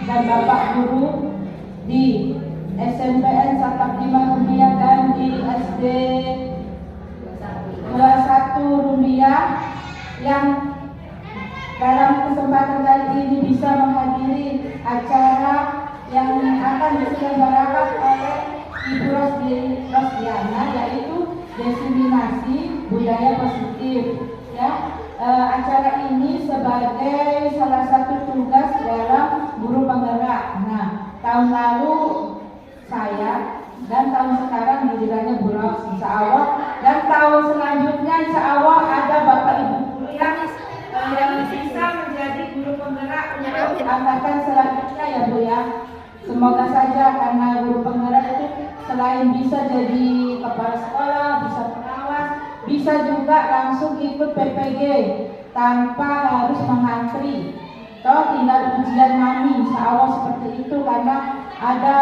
dan Bapak Guru di SMPN Satapdima Rumbia dan di SD 21 Rumbia yang dalam kesempatan kali ini bisa menghadiri acara yang akan diselenggarakan oleh Ibu Rosdiana, yaitu diseminasi budaya positif. Ya, acara ini sebagai salah satu tugas dalam guru penggerak. Nah, tahun lalu saya dan tahun sekarang gilirannya Bu Ros, insya Allah, dan tahun selanjutnya insya Allah ada Bapak Ibu guru yang bisa menjadi guru penggerak untuk angkatan selanjutnya ya Bu ya. Semoga saja karena guru penggerak itu selain bisa jadi kepala sekolah, bisa pengawas, bisa juga langsung ikut PPG tanpa harus mengantri. Toh tinggal ujian mami, insya Allah seperti itu, karena ada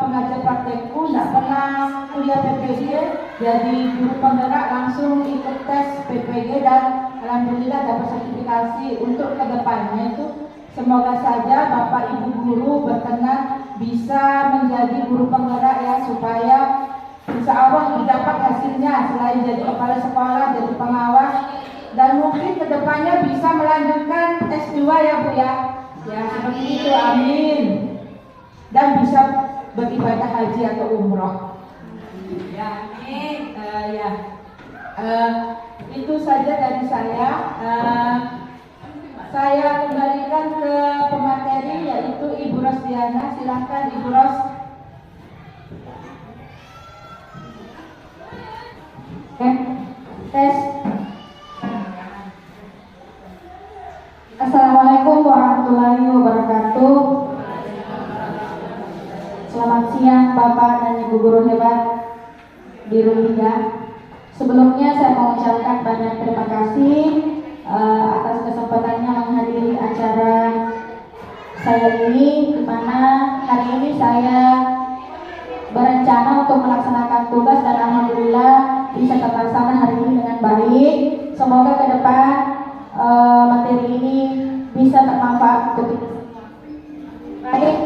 pengajar praktekku tidak pernah kuliah PPG, jadi guru penggerak langsung ikut tes PPG dan alhamdulillah dapat sertifikasi. Untuk kedepannya itu semoga saja Bapak Ibu guru berkenan bisa menjadi guru penggerak ya, supaya insya Allah didapat hasilnya selain jadi kepala sekolah, jadi pengawas, dan mungkin kedepannya bisa melanjutkan S2 ya Bu ya. Ya seperti itu, amin. Dan bisa beribadah haji atau umroh. Ya, amin. Itu saja dari saya. Saya kembalikan ke pemateri yaitu Ibu Rosdiana. Silakan Ibu Ros. Tes. Assalamualaikum warahmatullahi wabarakatuh. Selamat siang Bapak dan Ibu guru hebat di Rumbia. Sebelumnya saya mengucapkan banyak terima kasih atas kesempatannya menghadiri acara saya ini, di mana hari ini saya berencana untuk melaksanakan tugas dan alhamdulillah bisa terlaksana hari ini dengan baik. Semoga ke depan materi ini bisa bermanfaat untuk kita. Baik,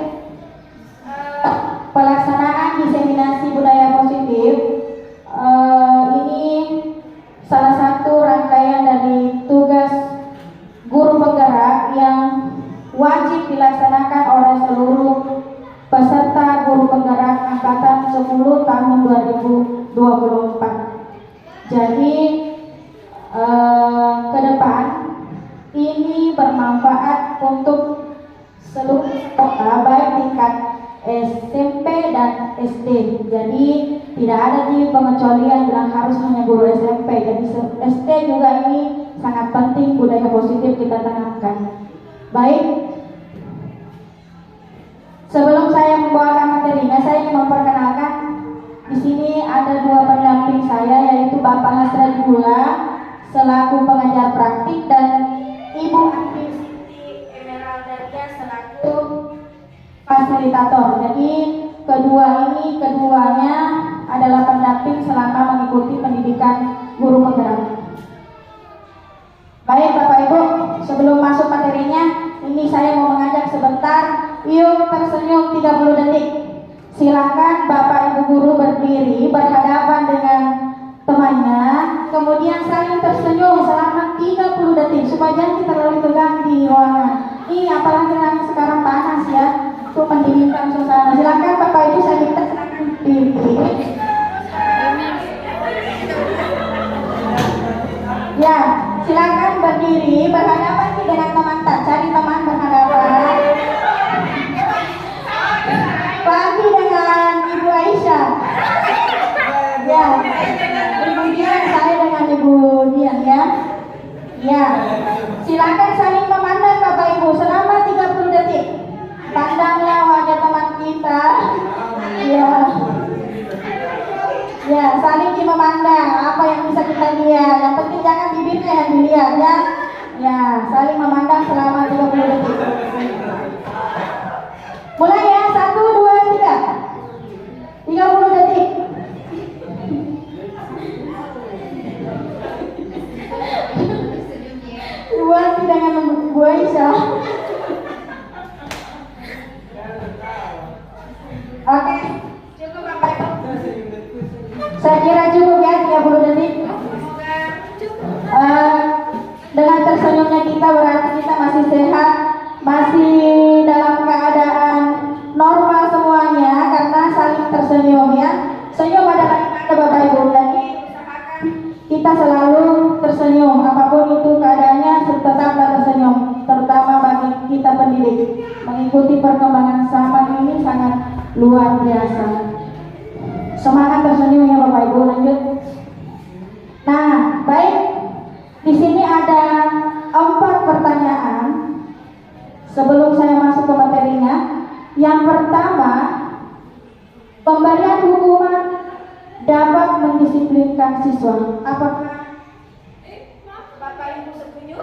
pelaksanaan diseminasi budaya positif ini salah satu rangkaian dari tugas guru penggerak yang wajib dilaksanakan oleh seluruh peserta guru penggerak angkatan 10 tahun 2024. Jadi ke depan ini bermanfaat untuk seluruh sekolah baik tingkat SMP dan SD. Jadi tidak ada di pengecualian bilang harus hanya guru SMP. Jadi SD juga ini sangat penting budaya positif kita tanamkan. Baik, sebelum saya membawakan materinya, saya ingin memperkenalkan di sini ada dua pendamping saya, yaitu Bapak Hasra Gula selaku pengajar praktik dan Ibu Andi Siti Emeraldaria selaku fasilitator. Jadi keduanya adalah pendamping selama mengikuti pendidikan guru penggerak. Baik Bapak Ibu, sebelum masuk materinya, ini saya mau mengajak sebentar, yuk tersenyum 30 detik. Silakan Bapak Ibu guru berdiri berhadapan dengan temannya, kemudian saling tersenyum selama 30 detik supaya jangan terlalu tegang di ruangan. Ini apalagi yang sekarang panas ya, untuk mendinginkan suasana. Silakan Bapak Ibu, saya minta silakan berdiri. Ya, silakan berdiri berhadapan dengan teman, cari teman berhadapan. Lagi dengan Ibu Aisyah. Ya, Ibu Dian, saya dengan Ibu Dian ya. Ya, silakan saling memandang Bapak Ibu selama 30 detik. Pandanglah wajah teman kita. Ya. Ya, saling memandang apa yang bisa kita lihat. Yang penting jangan bibirnya yang dilihat ya. Ya, saling memandang selama 30 detik. Mulai ya, 1, 2, 3. 30 detik. Dua dengan Bu Aisyah. Dengan tersenyumnya kita berarti kita masih sehat, masih dalam keadaan normal semuanya karena saling tersenyum ya. Senyum adalah ibadah Bapak Ibu, jadi usahakan kita selalu tersenyum apapun itu keadaannya, tetaplah tersenyum, terutama bagi kita pendidik. Mengikuti perkembangan zaman ini sangat luar biasa. Semangat tersenyum ya Bapak Ibu, lanjut. Nah, baik. Di sini ada 4 pertanyaan sebelum saya masuk ke materinya. Yang pertama, pemberian hukuman dapat mendisiplinkan siswa. Apakah Bapak Ibu setuju?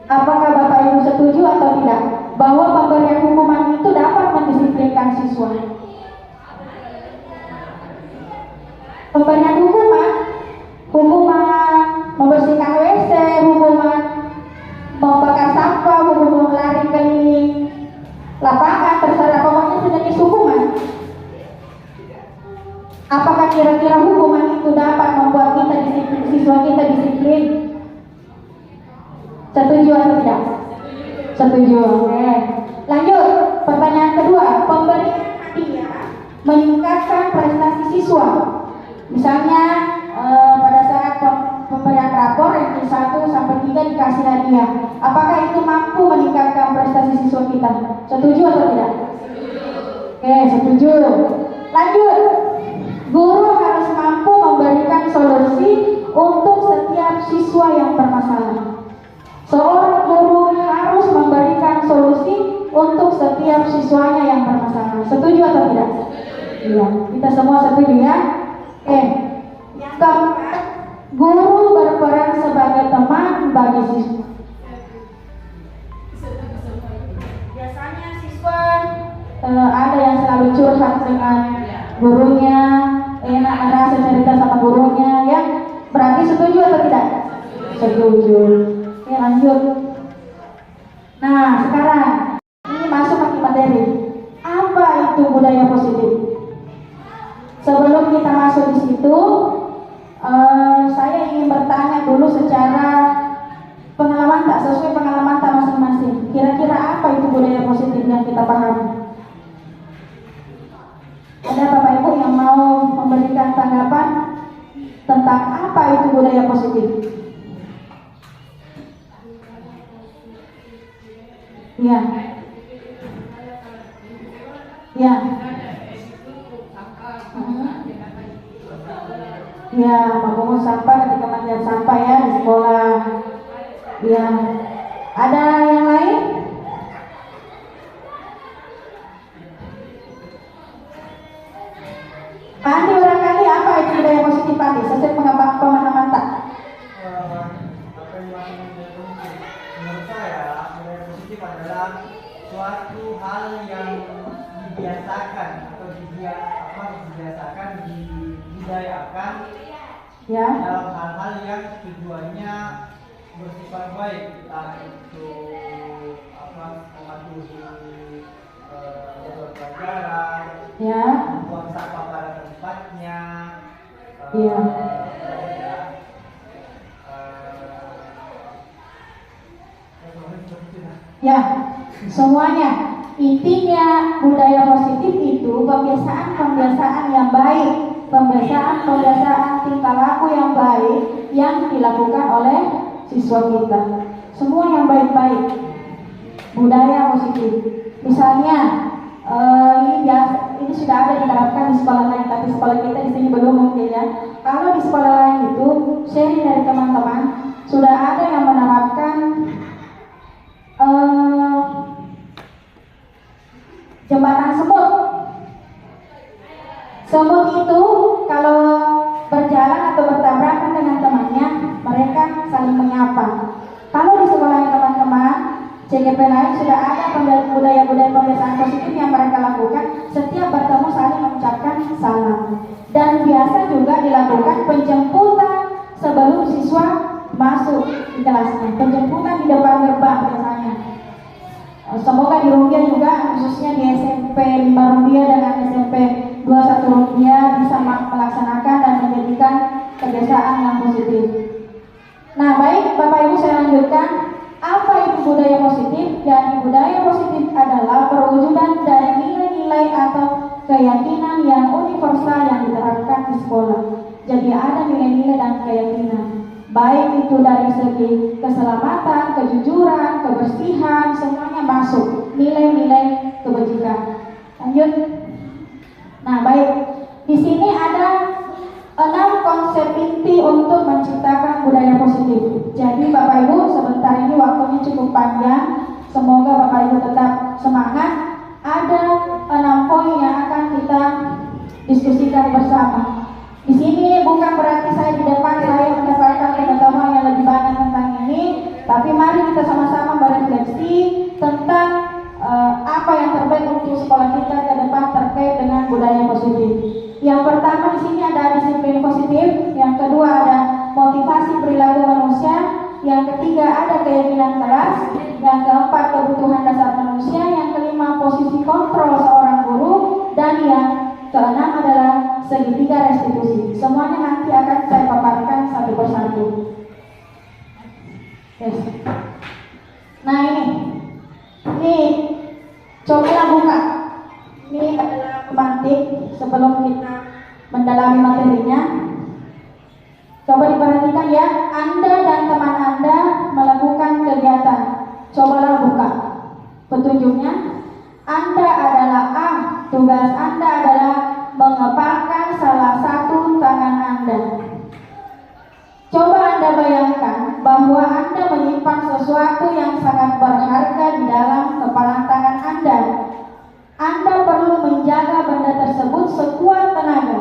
Apakah Bapak Ibu setuju atau tidak bahwa pemberian hukuman itu dapat mendisiplinkan siswa? Pemberian hukuman membersihkan WC, hukuman membakar sampah, hukuman lari keliling lapangan, terserah, pokoknya sejenis hukuman. Apakah kira-kira hukuman itu dapat membuat kita disiplin, siswa kita disiplin? Setuju atau tidak? Setuju. Oke. Lanjut, pertanyaan kedua, pemberian hadiah meningkatkan prestasi siswa. Misalnya pada saat pemberian rapor ranking 1 sampai 3 dikasih hadiah. Apakah itu mampu meningkatkan prestasi siswa kita? Setuju atau tidak? Oke, setuju. Lanjut. Guru harus mampu memberikan solusi untuk setiap siswa yang bermasalah. Seorang guru harus memberikan solusi untuk setiap siswanya yang bermasalah. Setuju atau tidak? Iya, kita semua setuju ya. Oke. Yang keempat, guru berperan sebagai teman bagi siswa. Biasanya siswa ada yang selalu curhat dengan gurunya, enak rasa cerita sama gurunya ya. Berarti setuju atau tidak? Setuju. Oke, lanjut. Nah, sekarang ini masuk ke materi. Apa itu budaya positif? Sebelum kita masuk di situ, saya ingin bertanya dulu secara pengalaman tak, sesuai pengalaman tak masing-masing. Kira-kira apa itu budaya positif yang kita pahami? Ada Bapak Ibu yang mau memberikan tanggapan tentang apa itu budaya positif? Ya. Ya. Ya, memungut sampah ketika melihat sampah ya di sekolah. Ya. Ada yang lain? Andi barangkali apa itu budaya positif Andi? Sesuai pemahaman tak? Menurut saya, budaya positif adalah suatu hal yang dibiasakan atau dibiasakan, dibudayakan Ya. dalam hal-hal yang tujuannya bersifat baik, entah itu mematuhi jadwal pelajaran, Ya. membuang sampah pada tempatnya, Iya. Ya, semuanya. Intinya budaya positif itu kebiasaan-kebiasaan yang baik, kebiasaan-kebiasaan tingkah laku yang baik yang dilakukan oleh siswa kita. Semua yang baik-baik. Budaya positif. Misalnya ini sudah ada diterapkan di sekolah lain, tapi sekolah kita di sini belum mungkin ya. Kalau di sekolah lain itu sharing dari teman-teman sudah ada yang menerapkan jembatan semut. Semut itu kalau berjalan atau bertabrakan dengan temannya, mereka saling menyapa. Kalau di sekolah teman-teman CGP lain sudah ada budaya-budaya pembiasaan positif yang mereka lakukan. Setiap bertemu saling mengucapkan salam. Dan biasa juga dilakukan penjemputan sebelum siswa masuk di kelasnya. Penjemputan di depan gerbang biasanya. Semoga di Rumbia juga, khususnya di SMP 5 Rumbia dengan SMP 21 Rumbia bisa melaksanakan dan menjadikan kebiasaan yang positif. Nah, baik Bapak di sekolah. Jadi ada nilai-nilai dan keyakinan, baik itu dari segi keselamatan, kejujuran, kebersihan, semuanya masuk nilai-nilai kebajikan. Lanjut. Nah, baik. Di sini ada 6 konsep inti untuk menciptakan budaya positif. Jadi Bapak Ibu, sebentar ini waktunya cukup panjang. Semoga Bapak Ibu tetap semangat. Ada 6 poin yang akan kita diskusikan bersama. Di sini bukan berarti saya di depan saya mendapatkan pengetahuan yang lebih banyak tentang ini, tapi mari kita sama-sama berefleksi tentang apa yang terbaik untuk sekolah kita ke depan terkait dengan budaya positif. Yang pertama di sini ada disiplin positif, yang kedua ada motivasi perilaku manusia, yang ketiga ada keyakinan kelas, yang keempat kebutuhan dasar manusia, yang kelima posisi kontrol seorang guru, dan yang keenam adalah segitiga restitusi. Semuanya nanti akan saya paparkan satu persatu. Yes. Nah ini cobalah buka. Ini adalah pemantik sebelum kita mendalami materinya. Coba diperhatikan ya, Anda dan teman Anda melakukan kegiatan. Cobalah buka. Petunjuknya, Anda adalah A. Tugas Anda adalah mengepalkan salah satu tangan Anda. Coba Anda bayangkan bahwa Anda menyimpan sesuatu yang sangat berharga di dalam kepalan tangan Anda. Anda perlu menjaga benda tersebut sekuat tenaga,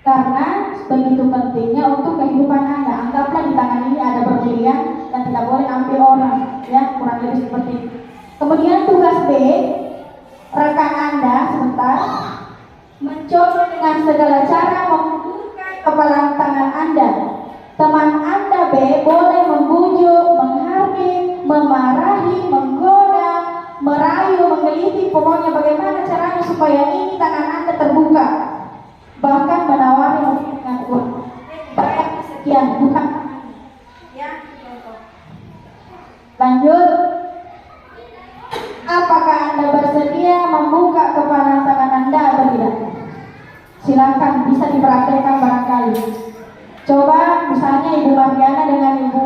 karena begitu pentingnya untuk kehidupan Anda. Anggaplah di tangan ini ada berlian dan tidak boleh ambil orang, ya, kurang lebih seperti itu. Kemudian tugas B, rekan Anda sebentar mencoba dengan segala cara membuka kepalan tangan Anda. Teman Anda B boleh membujuk, menghardik, memarahi, menggoda, merayu, menggeliti, pokoknya bagaimana caranya supaya ini tangan Anda terbuka. Bahkan menawari dengan uang. Bayar sekian, bukan. Ya, lanjut. Apakah Anda bersedia membuka kepalan tangan Anda atau tidak? Silakan, bisa dipraktekkan barangkali. Coba misalnya Ibu Mardiana dengan Ibu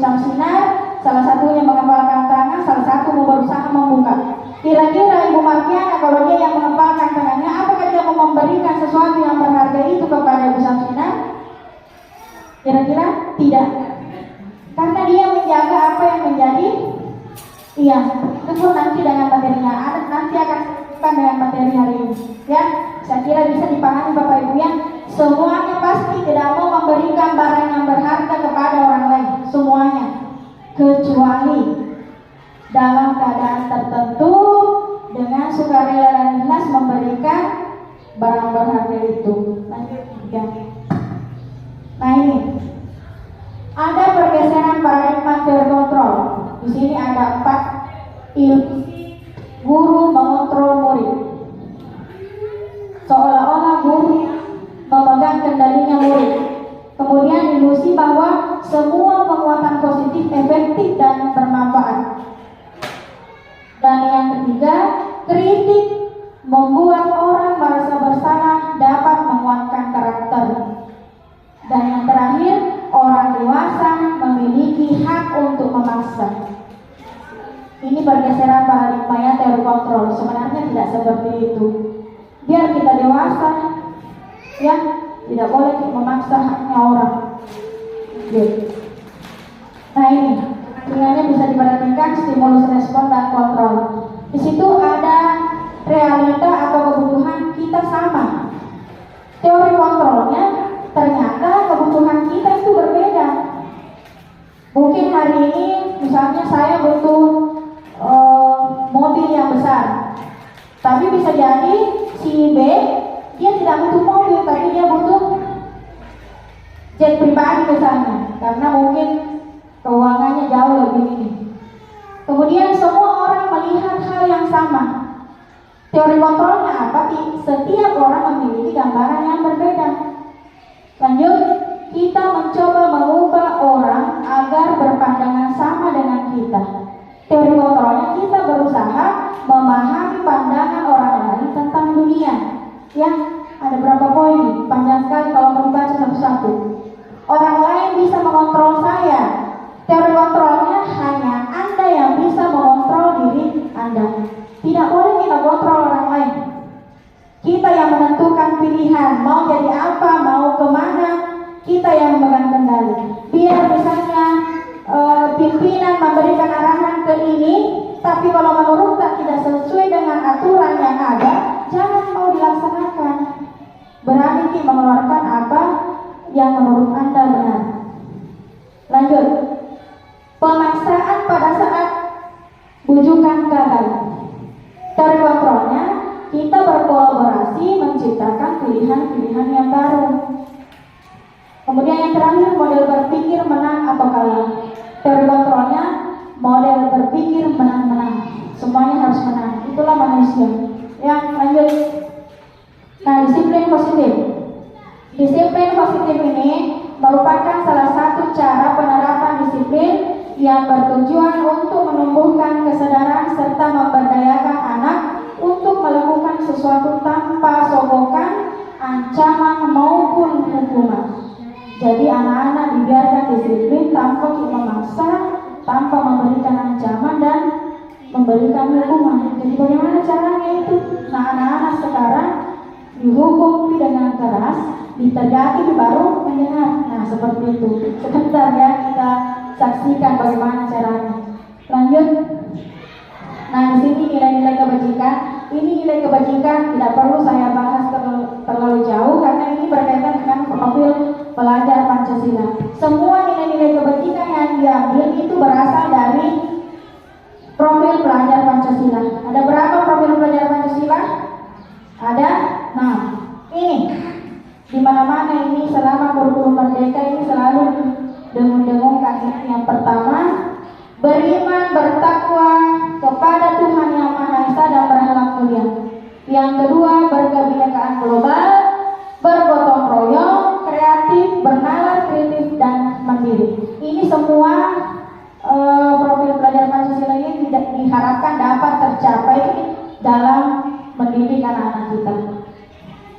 Samsinar, salah satunya mengepalkan tangan, salah satu mau berusaha membuka. Kira-kira Ibu Mardiana kalau dia yang mengepalkan tangannya, apakah dia mau memberikan sesuatu yang berharga itu kepada Ibu Samsinar? Kira-kira tidak. Karena dia menjaga apa yang menjadi, iya, itu pun nanti dengan materinya. Nanti akan disebutkan dengan materi hari ini. Ya, saya kira bisa dipahami Bapak Ibu ya. Semuanya pasti tidak mau memberikan barang yang berharga kepada orang lain, semuanya, kecuali dalam keadaan tertentu dengan sukarela dan ikhlas memberikan barang berharga itu. Lanjut ya. Nah ini ada pergeseran paradigma teori kontrol. Di sini ada 4 ilusi guru mengontrol murid. Seolah-olah guru memegang kendalinya murid. Kemudian ilusi bahwa semua penguatan positif efektif dan bermanfaat. Dan yang ketiga, kritik membuat orang merasa bersalah, dapat menguatkan karakter. Dan yang terakhir, orang dewasa memiliki hak untuk memaksa. Ini pergeseran paradigma teori kontrol. Sebenarnya tidak seperti itu. Biar kita dewasa, ya, tidak boleh memaksa haknya orang. Nah ini, tinggalnya bisa diperhatikan stimulus, respon, dan kontrol. Di situ ada realita atau kebutuhan kita sama. Teori kontrolnya ternyata kebutuhan kita itu berbeda. Mungkin hari ini misalnya saya butuh mobil yang besar, tapi bisa jadi si B dia tidak butuh mobil, tapi dia butuh jet pribadi misalnya, karena mungkin keuangannya jauh lebih ini. Kemudian semua orang melihat hal yang sama. Teori kontrolnya apa? Setiap orang memiliki gambaran yang berbeda. Lanjut, kita mencoba mengubah orang agar berpandangan sama dengan kita. Teori kontrolnya kita berusaha memahami pandangan orang lain tentang dunia. Ya, ada berapa poin? Tapi kalau menurut tidak sesuai dengan aturan yang ada, jangan mau dilaksanakan. Berani mengeluarkan apa yang menurut Anda benar. Lanjut. Pemaksaan pada saat bujukan gagal. Terkontrolnya, kita berkolaborasi menciptakan pilihan-pilihan yang baru. Kemudian yang terakhir, model berpikir menang atau kalah. Terkontrolnya, model berpikir menang-menang. Semuanya harus menang. Itulah manusia. Yang lanjut. Nah, disiplin positif. Disiplin positif ini merupakan salah satu cara penerapan disiplin yang bertujuan untuk menumbuhkan kesadaran serta memberdayakan anak untuk melakukan sesuatu tanpa sogokan, ancaman maupun hukuman. Jadi anak-anak dibiarkan disiplin tanpa memaksa, tanpa memberikan ancaman dan memberikan hukuman. Jadi bagaimana caranya itu? Nah, anak-anak sekarang dihukum dengan keras, ditegaki baru mendengar. Nah, seperti itu. Sebentar ya, kita saksikan bagaimana caranya. Lanjut. Nah, di sini nilai-nilai kebajikan. Ini nilai kebajikan tidak perlu saya bahas terlalu jauh karena ini berkaitan dengan profil pelajar Pancasila. Semua nilai-nilai kebajikan yang diambil itu berasal dari profil pelajar Pancasila. Ada berapa profil pelajar Pancasila? Ada 6. Ini di mana-mana ini selama kurikulum merdeka ini selalu dengung-dengungkan. Yang pertama, beriman bertakwa kepada Tuhan Yang Maha Esa dan berakhlak mulia. Yang kedua, berkebinekaan global, bergotong royong, kreatif, bernalar kritis dan mandiri. Ini semua profil pelajar Pancasila ini tidak diharapkan dapat tercapai dalam mendidik anak-anak kita.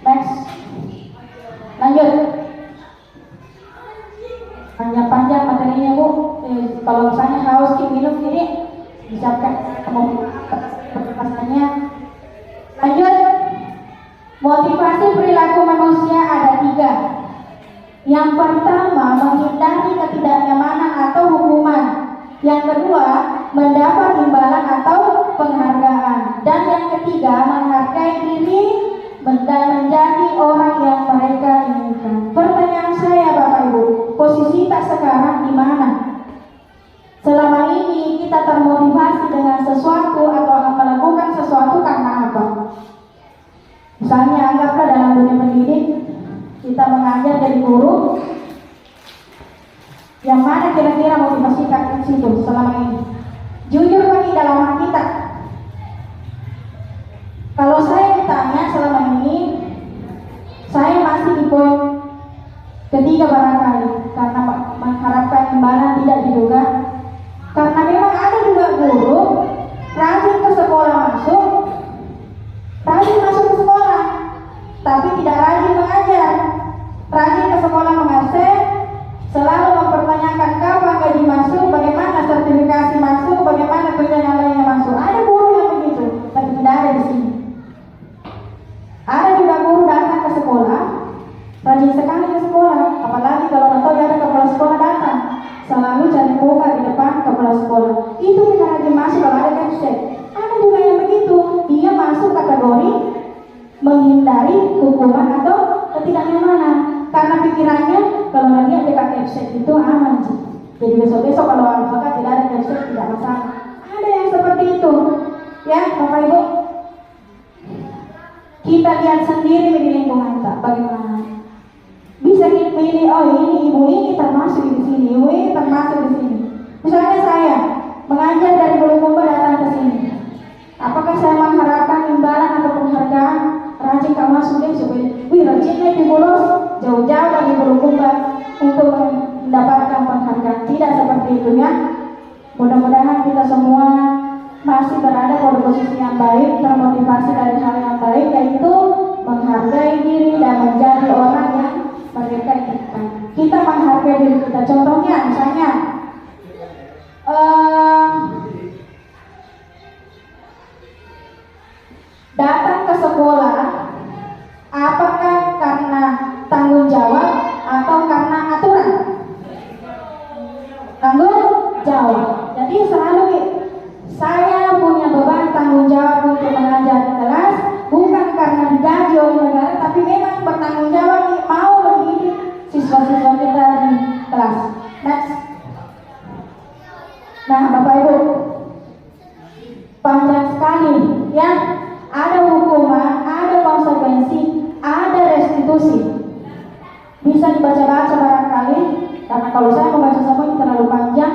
Next. Lanjut. Panjang materinya Bu. Kalau misalnya haus minum ini disiapkan rasanya. Lanjut. Motivasi perilaku manusia ada 3. Yang pertama, menghindari ketidaknyamanan atau hukuman. Yang kedua, mendapat imbalan atau penghargaan. Dan yang ketiga, menghargai diri dan menjadi orang yang mereka inginkan. Pertanyaan saya Bapak Ibu, posisi kita sekarang di mana? Selama ini kita termotivasi dengan sesuatu atau melakukan sesuatu karena apa? Misalnya anggaplah dalam dunia pendidik, kita mengajar jadi guru. Yang mana kira-kira motivasi kita di situ selama ini? Jujur bagi dalam hati kita. Kalau saya ditanya selama ini, saya masih di poin ketiga barangkali karena mengharapkan imbalan tidak diduga. Karena memang ada juga guru rajin ke sekolah rajin masuk ke sekolah, tapi tidak rajin mengajar. Rajin ke sekolah mengajar, selalu mempertanyakan kapan gaji masuk, bagaimana sertifikasi masuk, bagaimana kerjaan lainnya masuk. Ada guru yang begitu, tapi tidak ada di sini. Ada juga guru datang ke sekolah, rajin sekali ke sekolah, apalagi kalau tahu ada kepala sekolah datang, selalu cari muka di depan kepala sekolah. Itu kita rajin masuk kalau ada capsek. Ada juga yang begitu, dia masuk kategori menghindari hukuman atau ketidaknyamanan karena pikirannya kalau lagi ada capsek itu aman sih. Jadi besok-besok kalau advokat tidak ada capsek tidak masalah. Ada yang seperti itu, ya Bapak Ibu. Kita lihat sendiri di lingkungan kita bagaimana. Bisa kita pilih, oh ini ibu ini termasuk di sini, ibu ini termasuk di sini. Misalnya saya mengajar dari Bulukumba datang ke sini. Apakah saya mengharapkan imbalan atau penghargaan? Rajin kamu masuk deh supaya, rajinnya di bolos jauh-jauh dari Bulukumba untuk mendapatkan penghargaan. Tidak seperti itu ya. Mudah-mudahan kita semua masih berada pada posisi yang baik, termotivasi dari hal yang baik, yaitu menghargai diri dan menjadi orang yang mereka inginkan. Kita menghargai diri kita. Contohnya, misalnya, datang ke sekolah, apakah karena tanggung jawab atau karena aturan? Tanggung jawab. Jadi selalu saya punya kelas. Next. Nah, Bapak Ibu, panjang sekali ya. Ada hukuman, ada konsekuensi, ada restitusi. Bisa dibaca-baca barangkali, karena kalau saya membaca semua ini terlalu panjang.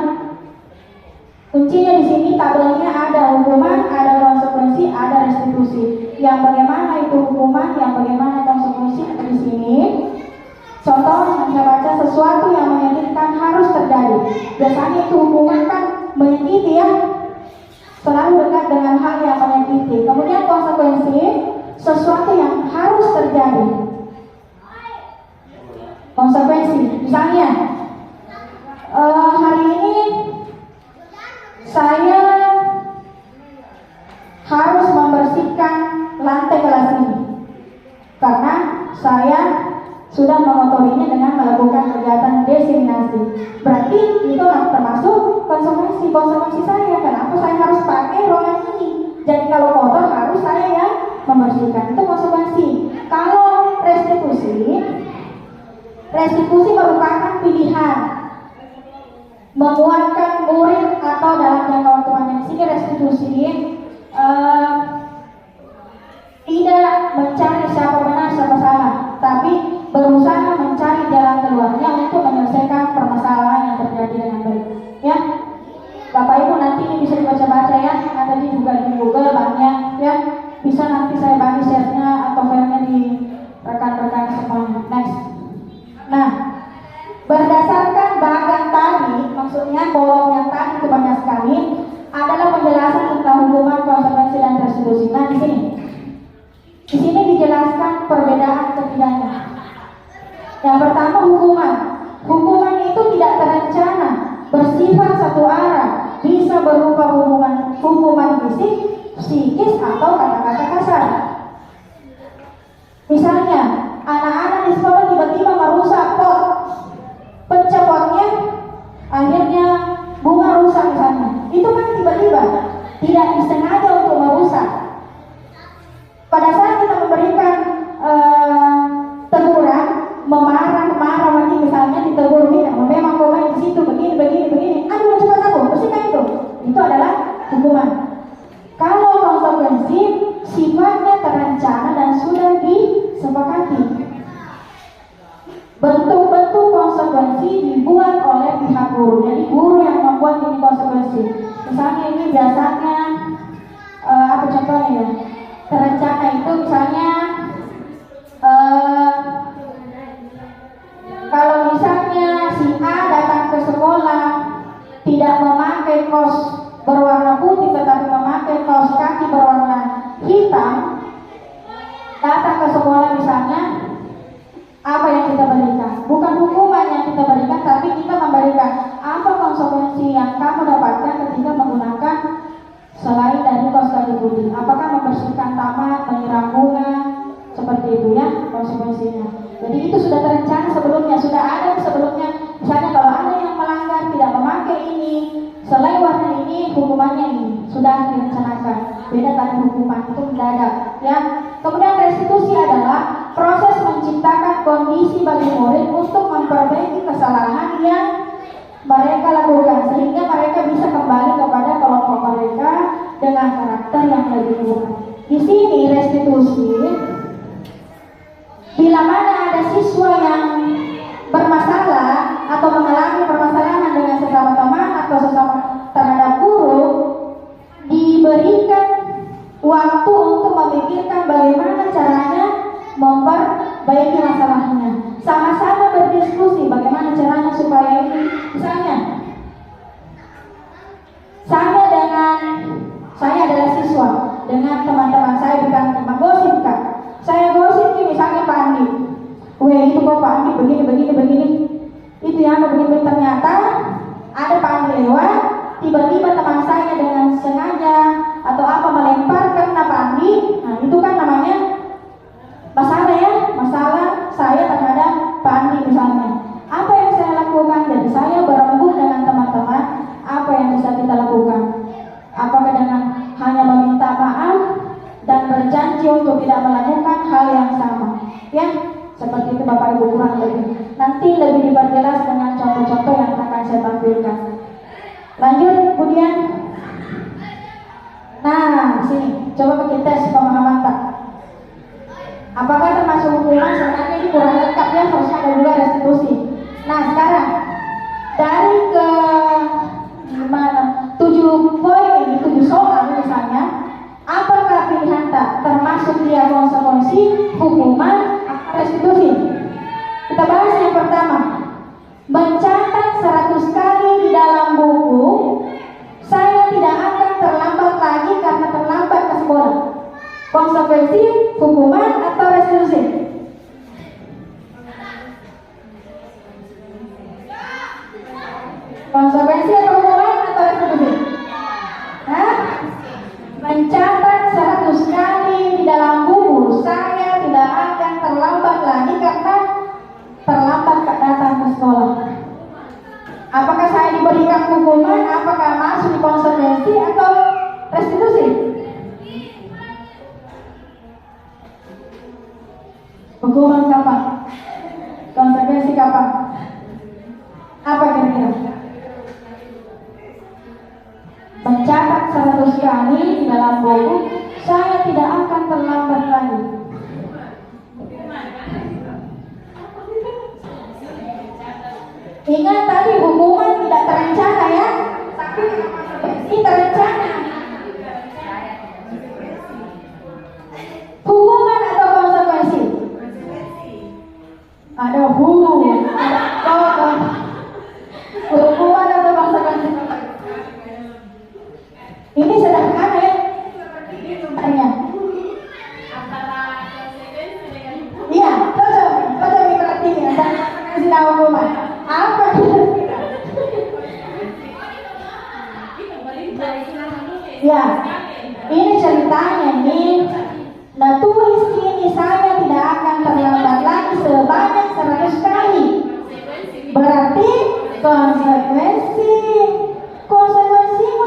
Kuncinya di sini tabelnya ada hukuman, ada konsekuensi, ada restitusi. Yang bagaimana itu hukuman, yang bagaimana konsekuensi ada di sini. Contoh yang saya baca, sesuatu yang menyakitkan harus terjadi. Biasanya itu hukuman kan menyakiti ya, selalu dekat dengan hal yang menyakiti. Kemudian konsekuensi, sesuatu yang harus terjadi. Konsekuensi, misalnya hari ini saya harus membersihkan lantai kelas ini karena saya sudah mengotorinya dengan melakukan kegiatan desinasi. Berarti itu termasuk konsekuensi saya. Kenapa saya harus pakai ruangan ini? Jadi kalau kotor harus saya yang membersihkan. Itu konsekuensi. Kalau restitusi merupakan pilihan menguatkan murid atau dalam jangka waktu panjang. Sini restitusi tidak mencari siapa benar siapa salah, tapi berusaha mencari jalan keluarnya untuk menyelesaikan permasalahan yang terjadi dengan baik. Ya, Bapak Ibu nanti ini bisa dibaca-baca ya, ada di Google banyak ya. Bisa nanti saya bagi share-nya atau filenya di rekan-rekan semuanya. Next. Nah, berdasarkan bagan tadi, maksudnya kolom yang tadi itu banyak sekali, adalah penjelasan tentang hukuman, konsekuensi dan restitusi. Nah, di sini dijelaskan perbedaan ketiganya. Yang pertama hukuman. Hukuman itu tidak terencana, bersifat satu arah, bisa berupa hukuman fisik, psikis atau kata-kata kasar. Misalnya, anak-anak di sekolah tiba-tiba merusak pot, pecah potnya, akhirnya bunga rusak misalnya. Itu kan tiba-tiba, tidak disengaja untuk merusak. Pada saat kita memberikan teguran, marah mati misalnya ditegur kita, memang komen di situ begini, aduh cepat aku bersihkan itu adalah hukuman. Kalau konsekuensi sifatnya terencana dan sudah disepakati. Bentuk-bentuk konsekuensi dibuat oleh pihak guru. Jadi guru yang membuat ini konsekuensi. Misalnya ini biasanya apa contohnya ya? Terencana itu misalnya kalau misalnya si A datang ke sekolah tidak memakai kaos berwarna putih tetapi memakai kaos kaki berwarna hitam, datang ke sekolah misalnya, apa yang kita berikan? Bukan hukuman yang kita berikan, tapi kita memberikan apa konsekuensi yang kamu dapatkan ketika menggunakan selain dari kaos kaki putih. Apakah membersihkan taman, menyiram bunga, seperti itu ya konsekuensinya. Jadi itu sudah terencana sebelumnya, sudah ada sebelumnya. Misalnya kalau ada yang melanggar tidak memakai ini, selain warna ini, hukumannya ini sudah direncanakan. Beda tadi hukuman itu mendadak ya. Kemudian restitusi adalah proses menciptakan kondisi bagi murid untuk memperbaiki kesalahan yang mereka lakukan sehingga mereka bisa kembali kepada kelompok mereka dengan karakter yang lebih baik. Di sini restitusi, bila mana ada siswa yang bermasalah atau mengalami permasalahan dengan sesama teman atau sesama terhadap guru, diberikan waktu untuk memikirkan bagaimana caranya memperbaiki masalahnya. Sama-sama berdiskusi bagaimana caranya supaya ini. Misalnya, saya adalah siswa dengan teman-teman saya di kantor menggosipkan. Saya gosip nih misalnya Pak Andi, weh itu kok Pak Andi begini. Itu yang begini, ternyata ada Pak Andi lewat, tiba-tiba teman saya dengan sengaja atau apa melemparkan Pak Andi. Nah itu kan namanya masalah ya, masalah saya terhadap Pak Andi misalnya. Apa yang saya lakukan? Jadi saya berembuk dengan teman-teman, apa yang bisa kita lakukan? Apakah dengan hanya meminta maaf dan berjanji untuk tidak melakukan hal yang sama? Ya, seperti itu Bapak Ibu kurang lebih. Nanti lebih diperjelas dengan contoh-contoh dari ke gimana 7 poin, 7 soal misalnya, apakah pilihan tak termasuk dia konsekuensi, hukuman, atau restitusi? Kita bahas yang pertama. Mencatat 100 kali di dalam buku, saya tidak akan terlambat lagi karena terlambat ke sekolah. Konsekuensi, hukuman, atau restitusi? Konsekuensi atau hukuman atau restitusi? Hah? Mencatat 100 kali di dalam buku, saya tidak akan terlambat lagi karena terlambat datang ke sekolah. Apakah saya diberikan hukuman? Apakah masuk di konsekuensi atau restitusi? Hukuman kapan? Konsekuensi kapan? Apa kira-kira? Mencatat 100 kali di dalam buku, saya tidak akan terlambat lagi. Ingat tadi hukuman tidak terencana ya, tapi ini terencana. Hukuman atau konsekuensi? Ada hukuman atau konsekuensi? Ini sederhana ya. Tanya. Iya, cocok diperhatiin. Dan kasih tahu hukuman. Apa kira-kira? Ya, ini ceritanya nih. Nah, tulis ini saya tidak akan terlambat lagi sebanyak 100 kali. Berarti konsekuensimu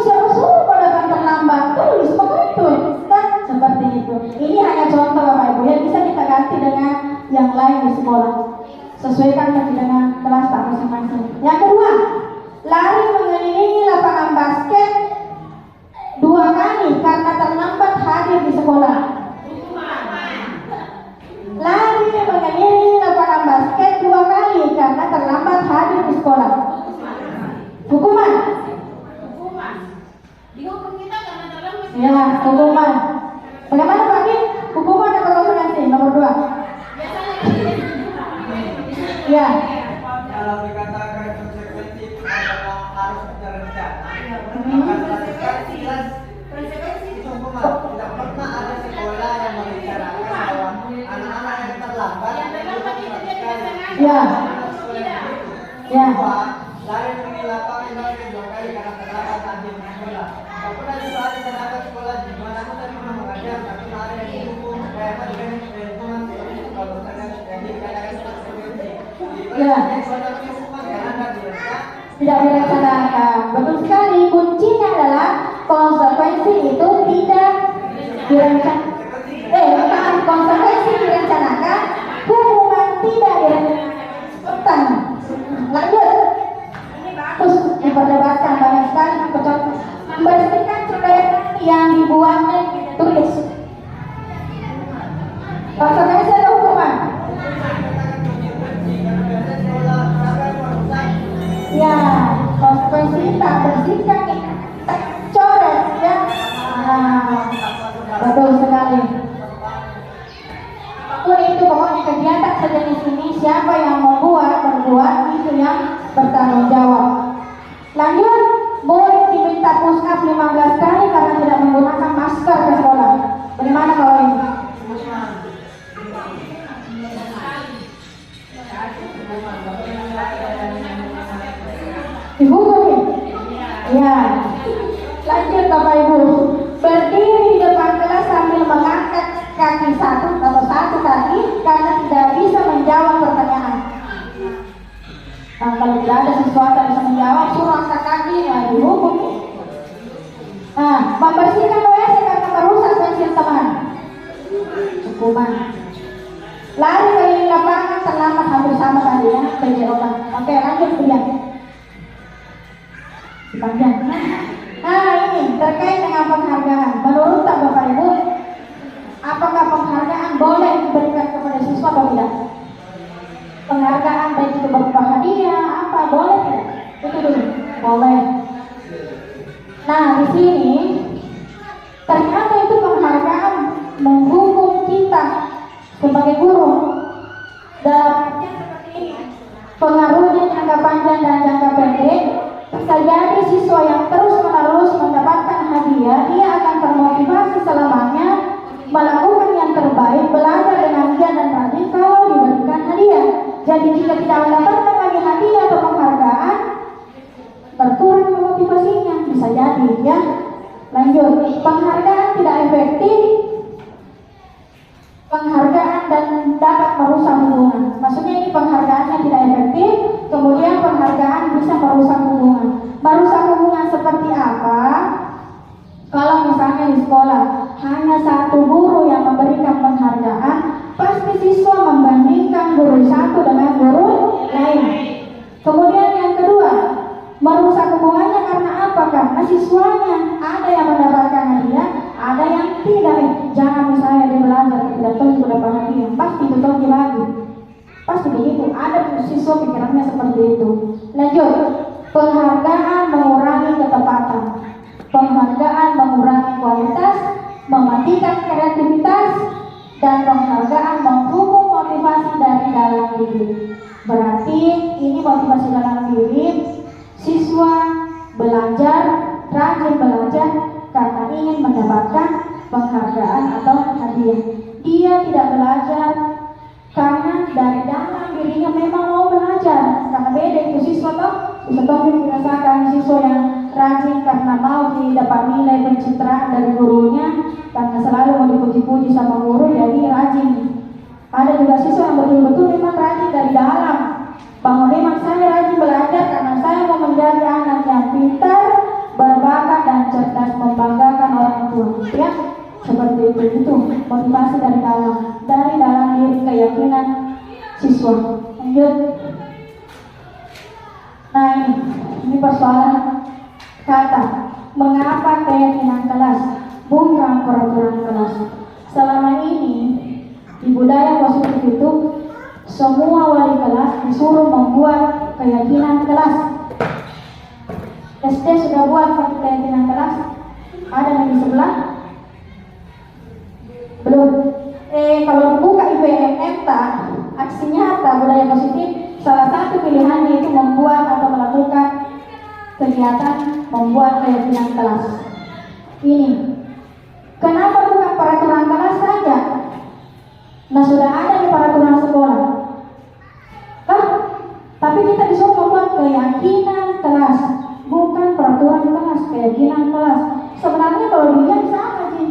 siapa pada akan terlambat, tulis begitu kan, seperti itu. Ini hanya contoh Bapak Ibu ya, bisa kita ganti dengan yang lain di sekolah, sesuaikan lagi dengan kelas tak masing-masing. Yang kedua, lari mengelilingi lapangan basket 2 kali karena terlambat hadir di sekolah. Lari mengelilingi lapangan basket 2 kali karena terlambat hadir di sekolah. Hukuman. Dihukum kita karena terlambat. Ya, hukuman. Bagaimana Pak Kim? Hukuman atau konsekuensi? Nomor 2. Ya. Kalau dikatakan konsekuensi adalah harus terencana, maka konsekuensi jelas itu hukuman. Tidak pernah ada sekolah yang membicarakan bahwa anak-anak yang terlambat Ya. Ya. lari pergi lapangan lari 2 kali karena terlambat hadir di sekolah. Tak pernah juga ada tenaga sekolah di mana pun saya pernah mengajar, tapi ada yang dihukum kayak apa dengan hukuman seperti itu. Kalau misalnya yang dikatakan konsekuensi, Ya. hukuman karena tidak direncanakan. Tidak direncanakan. Betul sekali. Kuncinya adalah konsekuensi itu tidak direncanakan. Konsekuensi direncanakan, hukuman tidak direncanakan. Lanjut. Ini bagus diperdebatkan banyak sekali. Membersihkan surat yang dibuatnya tulis. Konsekuensi atau hukuman? Ya, konsekuensi tak bersihkan, coret ya. Betul sekali. Apapun itu pokoknya kegiatan sejenis ini, siapa yang berbuat itu yang bertanggung jawab. Lanjut, murid diminta push up 15 kali karena tidak menggunakan masker ke sekolah. Bagaimana kalau ini? Dihukum. Ya. Lanjut Bapak Ibu. Berdiri di depan kelas sambil mengangkat kaki satu kaki karena tidak bisa menjawab pertanyaan. Nah, kalau tidak ada sesuatu yang bisa menjawab, suruh angkat kaki, dihukum. Nah, membersihkan WC karena merusak pensil teman. Hukuman. Lari keliling lapangan terlambat hampir sama tadi ya, penjawaban. Oke, lanjut kemudian. Panjang. Nah, ini terkait dengan penghargaan. Menurut Bapak Ibu, apakah penghargaan boleh diberikan kepada siswa atau tidak? Penghargaan baik itu berupa hadiah, apa boleh tidak? Ini diperoleh. Nah, di sini ternyata itu penghargaan menghukum kita sebagai guru dalam artian seperti ini. Pengaruhnya jangka panjang dan jangka pendek. Bisa jadi siswa yang terus-menerus mendapatkan hadiah, dia akan termotivasi selamanya melakukan yang terbaik, belajar dengan giat dan rajin kalau diberikan hadiah. Jadi jika tidak mendapatkan lagi hadiah atau penghargaan, berkurang motivasinya, bisa jadi ya. Lanjut, penghargaan tidak efektif. Penghargaan dan dapat merusak hubungan. Maksudnya ini penghargaannya tidak efektif, kemudian penghargaan bisa merusak hubungan. Merusak hubungan seperti apa? Kalau misalnya di sekolah hanya satu guru yang memberikan penghargaan, pasti siswa membandingkan guru satu dengan guru lain. Kemudian yang kedua, merusak hubungannya karena apa? Karena siswanya ada yang mendapatkan hadiah, ada yang tidak. Jangan misalnya dia belajar tidak tahu dapat hadiah, pasti betul lagi. Pasti begitu. Ada siswa pikirannya seperti itu. Lanjut, penghargaan mengurangi ketepatan. Penghargaan mengurangi kualitas, mematikan kreativitas, dan penghargaan menghukum motivasi dari dalam diri. Berarti ini motivasi dalam diri. Siswa belajar, rajin belajar karena ingin mendapatkan penghargaan atau hadiah. Dia tidak belajar karena dari dalam dirinya memang mau belajar. Karena beda itu siswa toh. Bisa dirasakan siswa yang rajin karena mau dapat nilai pencitraan dari gurunya, karena selalu mau dipuji-puji sama guru, jadi rajin. Ada juga siswa yang betul-betul memang rajin dari dalam, bahwa memang saya rajin belajar karena saya mau menjadi anak yang pintar, berbakat dan cerdas, membanggakan orang tua. Ya, seperti itu motivasi dari dalam diri, keyakinan siswa. Lanjut. Nah ini persoalan kata. Mengapa keyakinan kelas bukan peraturan kelas? Selama ini di budaya positif itu semua wali kelas disuruh membuat keyakinan kelas. SD sudah buat keyakinan kelas? Ada yang di sebelah? Belum. Kalau dibuka IPM aksi nyata budaya positif, salah satu pilihannya itu membuat atau melakukan kegiatan membuat keyakinan kelas. Ini kenapa bukan peraturan kelas saja? Nah, sudah ada di peraturan sekolah. Tapi kita disuruh membuat keyakinan kelas, bukan peraturan kelas, keyakinan kelas. Sebenarnya kalau dilihat sama sih.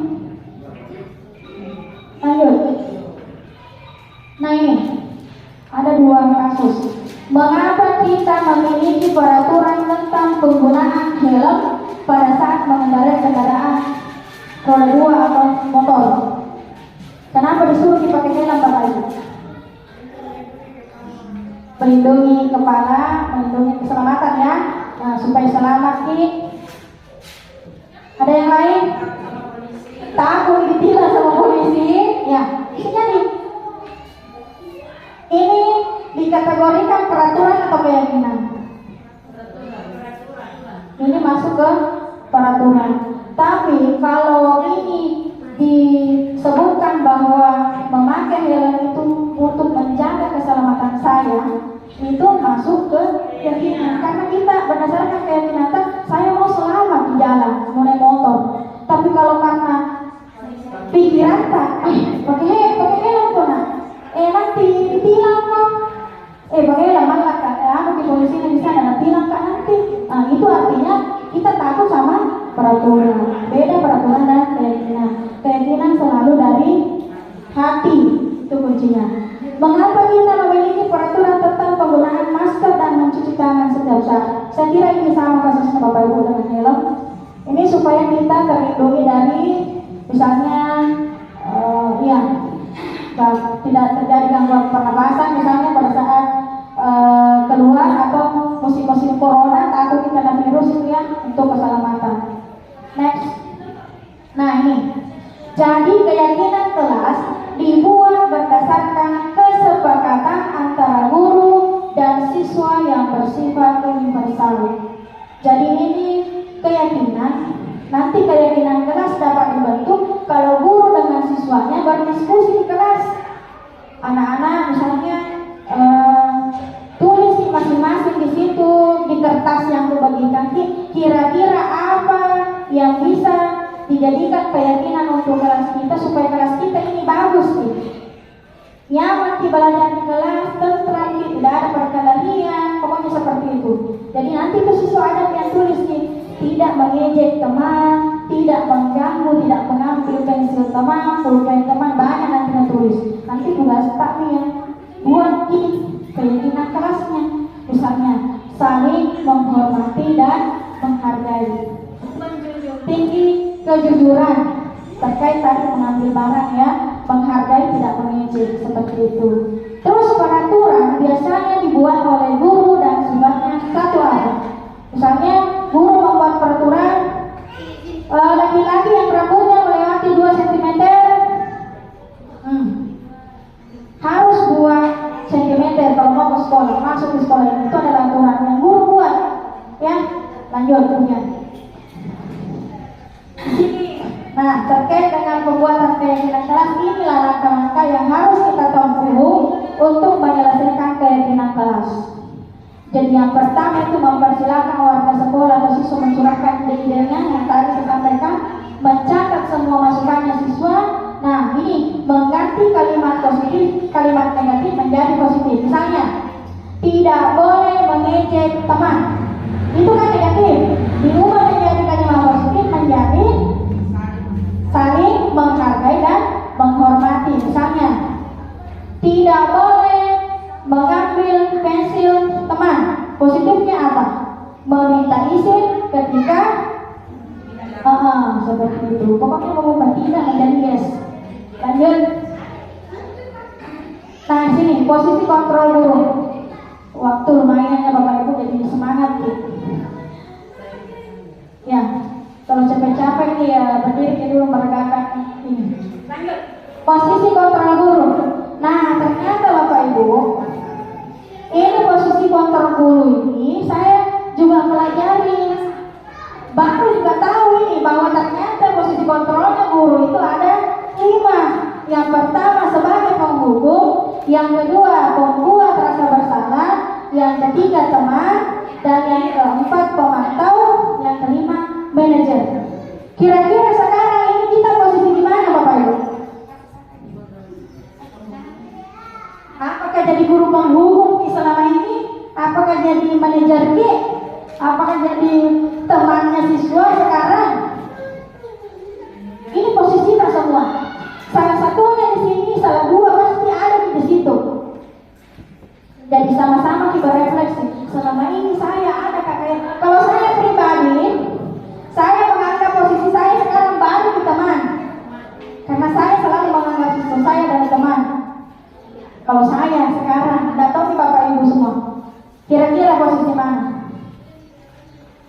Lanjut. Nah ini ada dua kasus. Mengapa kita memiliki peraturan tentang penggunaan helm pada saat mengendarai kendaraan roda 2 atau motor? Kenapa disuruh dipakai helm Bapak Ibu? Melindungi kepala, melindungi keselamatan ya. Nah, supaya selamat nih. Ada yang lain? Takut ditilang sama polisi? Ya, isinya nih. Ini dikategorikan peraturan atau keyakinan? Ini masuk ke peraturan. Tapi kalau ini disebutkan bahwa memakai helm itu untuk menjaga keselamatan saya, itu masuk ke keyakinan. Karena kita berdasarkan keyakinan saya mau selamat di jalan mulai motor. Tapi kalau karena pikiran pakai helm kok nanti ditilang kok. Pakai helm malah di polisi di sana tilang kan nanti. Nah, itu artinya kita takut sama peraturan. Beda peraturan dan keyakinan. Keyakinan selalu dari hati, itu kuncinya. Mengapa kita memiliki peraturan tentang penggunaan masker dan mencuci tangan setiap saat? Saya kira ini sama kasusnya Bapak Ibu dengan helm. Ini supaya kita terlindungi dari misalnya tidak terjadi gangguan pernapasan misalnya pada saat keluar atau musim-musim corona, takut kena virus itu ya, untuk keselamatan. Next. Nah ini, jadi keyakinan kelas dibuat berdasarkan kesepakatan antara guru dan siswa yang bersifat universal. Jadi ini keyakinan, nanti keyakinan kelas dapat dibentuk kalau guru dengan siswanya berdiskusi di kelas. Anak-anak misalnya tulis masing-masing di situ di kertas yang dibagikan, kira-kira apa yang bisa dijadikan keyakinan untuk kelas kita supaya kelas kita ini bagus nih. Nyaman belajar di kelas, tentram, tidak ada perkelahian, pokoknya seperti itu. Jadi nanti tuh siswa ada yang tulis nih, tidak mengejek teman, tidak mengganggu, tidak mengambil pensil teman, pulpen teman, banyak nanti yang tulis. Nanti tugas taknya ya, buat ini keyakinan kelasnya, misalnya saling menghormati dan menghargai, tinggi kejujuran terkait tadi mengambil barang ya, menghargai tidak mengejek seperti itu. Terus peraturan biasanya dibuat oleh guru dan sifatnya satu arah. Misalnya guru membuat peraturan laki-laki yang rambutnya melewati 2 cm harus 2 cm kalau mau ke sekolah, masuk di sekolah. Itu adalah aturan yang guru buat ya. Lanjut kemudian di sini. Nah, terkait dengan pembuatan keyakinan kelas, inilah langkah-langkah yang harus kita tempuh untuk menyelesaikan keyakinan kelas. Jadi yang pertama itu mempersilahkan warga sekolah atau siswa mencurahkan ide-idenya yang tadi saya sampaikan, mencatat semua masukannya siswa. Nah, ini mengganti kalimat positif, kalimat negatif menjadi positif. Misalnya, tidak boleh mengejek teman. Itu kan negatif. Diubah menjadi kalimat positif menjadi saling menghargai dan menghormati. Misalnya, tidak boleh mengambil pensil teman. Positifnya apa? Meminta izin ketika seperti itu. Pokoknya mengubah tidak menjadi yes. Lanjut. Nah, sini posisi kontrol guru. Waktu lumayan ya Bapak Ibu, jadi semangat gitu. Ya. Kalau capek-capek nih ya berdiri dulu meredakan ini. Lanjut. Posisi kontrol guru. Nah, ternyata Bapak Ibu, ini posisi kontrol guru ini saya juga pelajari. Baru diketahui bahwa ternyata posisi kontrolnya guru itu ada 5. Yang pertama sebagai penghukum, yang kedua pembuat rasa bersalah, yang ketiga teman, dan yang keempat pemantau, yang kelima manajer. Kira-kira sekarang ini kita posisi di mana Bapak Ibu? Apakah jadi guru penghukum selama ini? Apakah jadi manajer G? Apakah jadi temannya siswa sekarang? Ini posisi kita semua. Salah satunya di sini, salah 2 pasti ada di situ. Jadi sama-sama kita refleksi. Selama ini saya ada kakak. Kalau saya pribadi, saya menganggap posisi saya sekarang baru di teman. Karena saya selalu menganggap siswa saya dari teman. Kalau saya sekarang, tidak tahu nih Bapak Ibu semua, kira-kira posisi mana?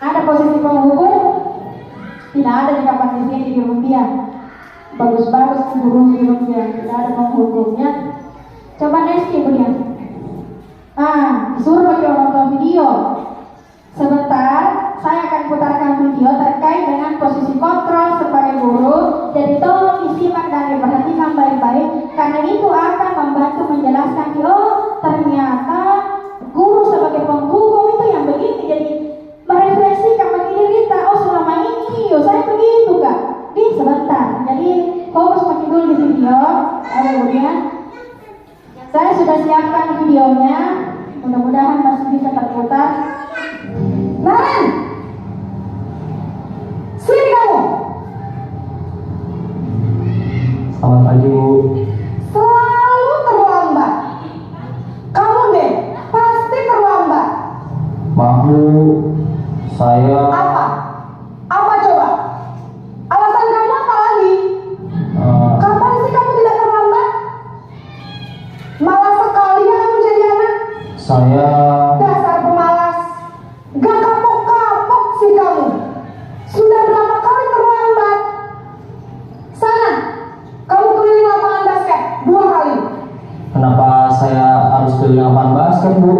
Ada posisi penghukum? Tidak ada di kapan di sini di Rupiah. Bagus-bagus guru di Rupiah, tidak ada penghukumnya. Coba next kemudian. Disuruh bagi nonton video. Sebentar, saya akan putarkan video terkait dengan posisi kontrol sebagai guru. Jadi tolong disimak dan diperhatikan baik-baik, karena itu akan membantu menjelaskan, oh ternyata guru sebagai penghukum itu yang begini. Jadi merefleksikan bagi diri kita, oh selama ini saya begitu Kak. Sebentar, jadi fokus makin dulu di video. Kemudian saya sudah siapkan videonya, mudah-mudahan masih bisa terputar. Naren, sini kamu. Selamat pagi Bu. Selalu terlambat. Kamu deh pasti terlambat. Maaf Bu, saya Apa? Apa coba? Alasan kamu apa lagi? Kapan sih kamu tidak terlambat? Malas sekali ya kamu jadi anak. saya Dasar pemalas. Gak kapok-kapok sih kamu. Sudah berapa kali terlambat? Sana, kamu keliling lapangan basket 2 kali. kenapa saya harus keliling lapangan basket Bu?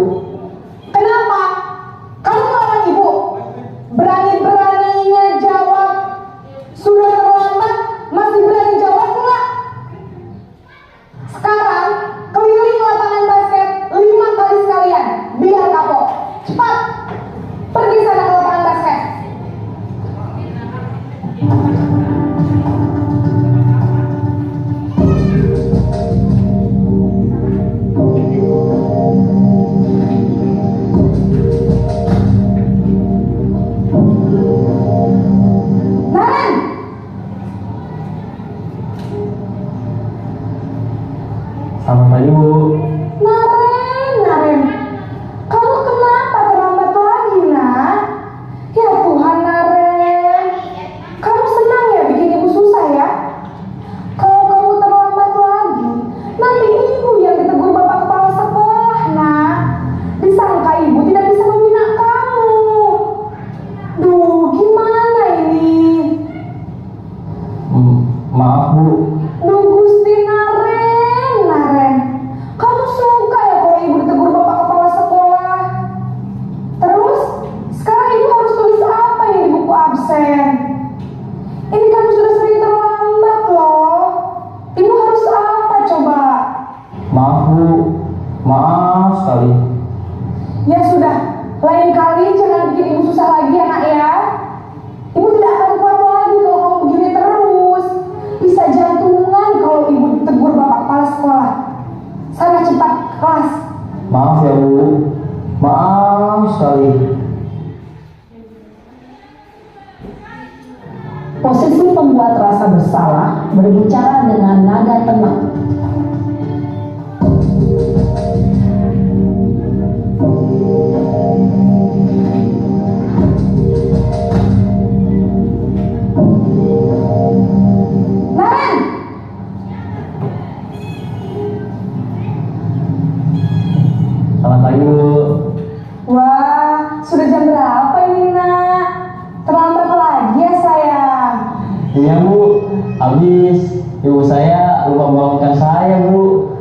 Kenapa? Kamu melawan ibu. Maaf Bu. Duh Gusti Naren. Kamu suka ya kalau ibu ditegur bapak kepala sekolah? Terus, sekarang ibu harus tulis apa ya di buku absen? Ini kamu sudah sering terlambat loh. Ibu harus apa coba? Maaf Bu. Maaf sekali. Ya sudah, lain kali jangan bikin ibu susah lagi ya nak ya. Ibu tidak akan kuat lagi kalau kamu begini terus. Bisa jantungan kalau ibu ditegur bapak kepala sekolah. Sana cepat ke kelas. Maaf ya Bu. Maaf sekali. Posisi pembuat rasa bersalah berbicara dengan nada tenang. Naren! Selamat pagi Bu. Wah, sudah jam berapa ini nak? Terlambat lagi ya sayang. Iya Bu. Habis ibu saya lupa membangunkan saya Bu.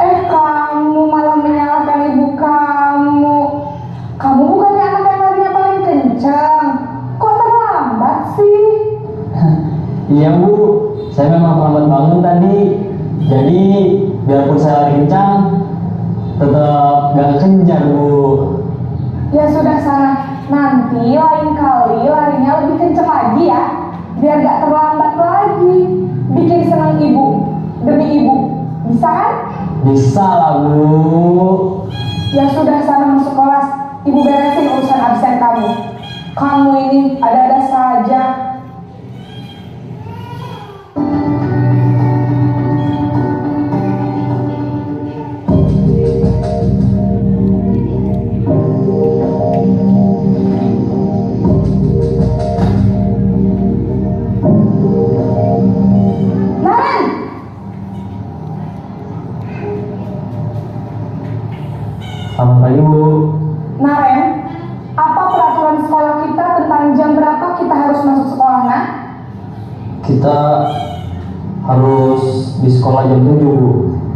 Kamu malah menyalahkan ibu kamu. Kamu bukannya anak yang larinya paling kencang. Kok terlambat sih? Iya Bu. Saya memang terlambat bangun tadi. Jadi biarpun saya lari kencang, tetap gak kejar Bu. Ya sudah sana. Nanti lain kali larinya lebih kencang lagi ya. Biar gak terlambat lagi. Bikin senang ibu. Demi ibu. Bisa kan? Bisa lah Bu. Ya sudah sana masuk kelas. Ibu beresin urusan absen kamu. Kamu ini ada-ada saja. Naren! Selamat pagi Bu. Naren, apa peraturan sekolah kita tentang jam berapa kita harus masuk sekolah, nak? Kita harus di sekolah jam 7 Bu.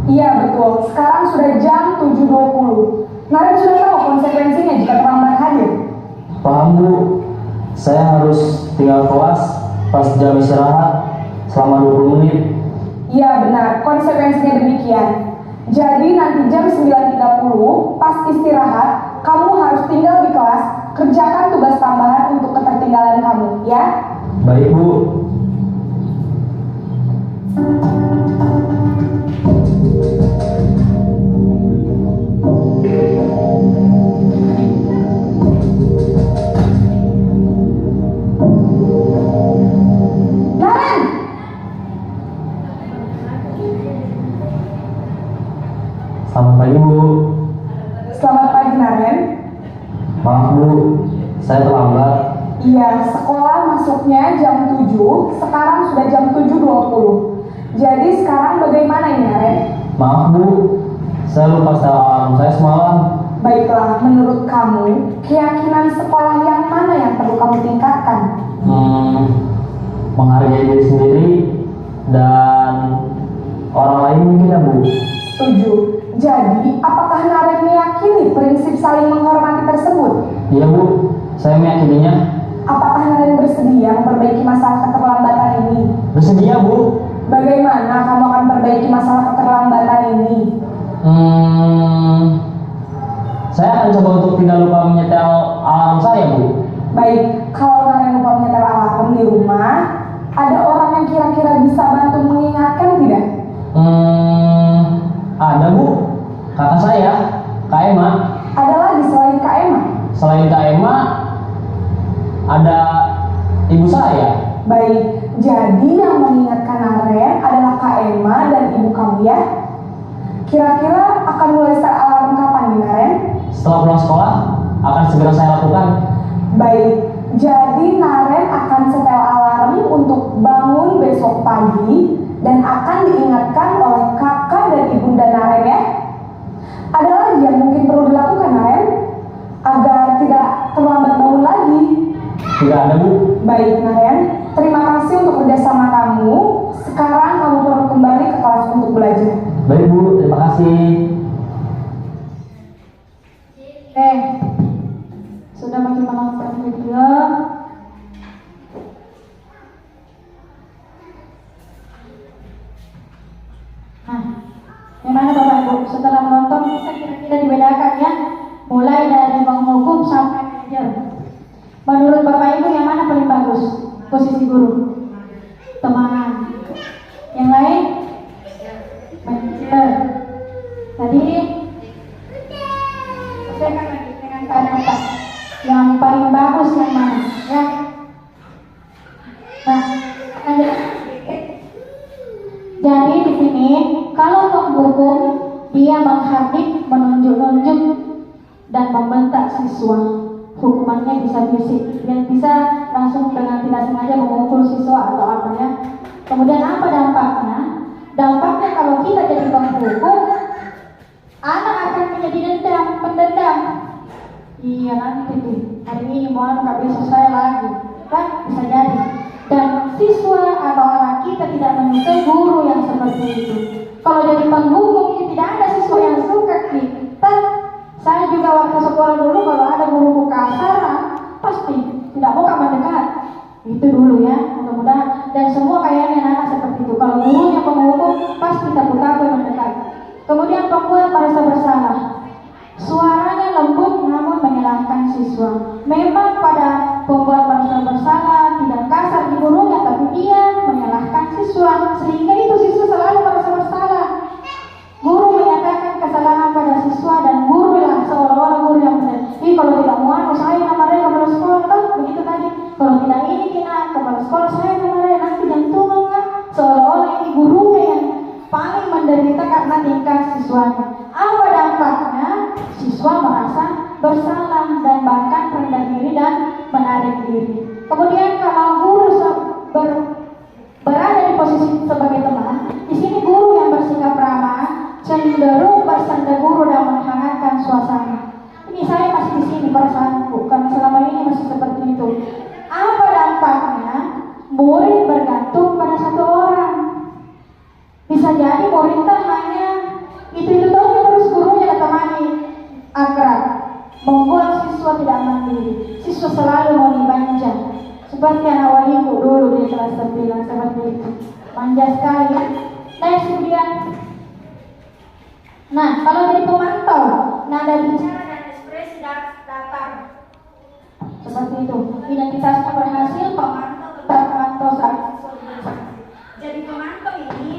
Iya betul, sekarang sudah jam 7.20. Naren sudah tahu konsekuensinya jika terlambat hadir. Paham Bu. Saya harus tinggal kelas pas jam istirahat selama 20 menit. Iya benar, konsekuensinya demikian. Jadi nanti jam 9.30 pas istirahat, kamu harus tinggal di kelas, kerjakan tugas tambahan untuk ketertinggalan kamu, ya? Baik Bu. Naren! Selamat pagi Bu. Selamat pagi Naren. Maaf Bu, saya terlambat. Iya, sekolah masuknya jam 7, sekarang sudah jam 7.20. Jadi sekarang bagaimana ini Naren? Maaf Bu, saya lupa setel alarm saya semalam. Baiklah, menurut kamu, keyakinan sekolah yang mana yang perlu kamu tingkatkan? Menghargai diri sendiri dan orang lain mungkin ya Bu. Setuju. Jadi, apakah Naren meyakini prinsip saling menghormati tersebut? Iya Bu, saya meyakininya. Apakah Naren bersedia memperbaiki masalah keterlambatan ini? Bersedia Bu. Bagaimana kamu akan perbaiki masalah keterlambatan ini? Saya akan coba untuk tidak lupa menyetel alarm saya Bu. Baik, kalau Naren lupa menyetel alarm di rumah, ada orang yang kira-kira bisa bantu mengingatkan tidak? Ada Bu, kakak saya, Kak Emma. Ada lagi selain Kak Emma? Selain Kak Emma, ada ibu saya. Baik, jadi yang mengingatkan Naren adalah Kak Emma dan ibu kamu ya? Kira-kira akan mulai start alarm kapan nih Naren? Setelah pulang sekolah, akan segera saya lakukan. Baik, jadi Naren akan setel alarm untuk bangun besok pagi dan akan diingatkan oleh kakak dan ibunda Naren ya. Ada lagi yang mungkin perlu dilakukan Naren agar tidak terlambat bangun lagi? Tidak ada Bu. Baik Naren, terima kasih untuk kerjasama kamu. Sekarang kamu perlu kembali ke kelas untuk belajar. Baik Bu, terima kasih. Sudah bagi menonton video. Nah, gimana Bapak Ibu? Setelah menonton bisa kira-kira dibedakan ya, mulai dari penghukum sampai manajer. Menurut Bapak Ibu yang mana paling bagus posisi guru? Teman. Yang lain? Manajer. Tadi saya akan lagi dengan kata yang paling bagus yang mana ya. Nah, jadi di sini kalau penghukum dia menghardik, menunjuk-nunjuk dan membentak siswa, hukumannya bisa fisik dan bisa langsung dengan tidak sengaja memukul siswa atau apa ya. Kemudian apa dampaknya? Dampaknya kalau kita jadi penghukum, anak akan menjadi pendendam. Iya nanti tuh hari ini mau nggak bisa saya lagi, kan bisa jadi. Dan siswa atau anak kita tidak menyukai guru yang seperti itu. Kalau jadi penghukum tidak ada siswa yang suka kita. Saya juga waktu sekolah dulu kalau ada guru kasar pasti tidak mau mendekat. Itu dulu ya, mudah-mudahan dan semua kayaknya anak seperti itu. Kalau gurunya penghukum pasti takut-takut mendekat. Kemudian pembuat merasa bersalah. Suaranya lembut namun menyalahkan siswa. Memang pada pembuat merasa bersalah tidak kasar di gurunya, tapi dia menyalahkan siswa sehingga itu siswa selalu merasa bersalah. Guru menyatakan kesalahan pada siswa dan guru yang seolah-olah guru yang benar. Kalau tidak mau saya namanya kepala sekolah atau begitu tadi. Kalau tidak ini kena kepala sekolah saya namanya nanti jantung seolah-olah ini gurunya yang paling menderita karena tingkah siswanya. Apa dampaknya? Siswa merasa bersalah dan bahkan rendah diri dan menarik diri. Kemudian kalau guru berada di posisi sebagai teman, di sini guru yang bersikap ramah cenderung bersanda guru dan menghangatkan suasana. Ini saya masih di sini perasaanku karena selama ini masih seperti itu. Apa dampaknya? Murid bergantung pada satu orang. Bisa jadi muridnya hanya itu terus gurunya temani akrab, membuat siswa tidak mandiri. Siswa selalu mau dimanja. Seperti anak waliku dulu di kelas 9 seperti itu. Manja sekali. Kemudian nah, kalau jadi pemantau, nada bicara dan ekspresi datar. Seperti itu. Identitasnya berhasil, pemantau tetap pemantau saat siswa belajar. Jadi pemantau ini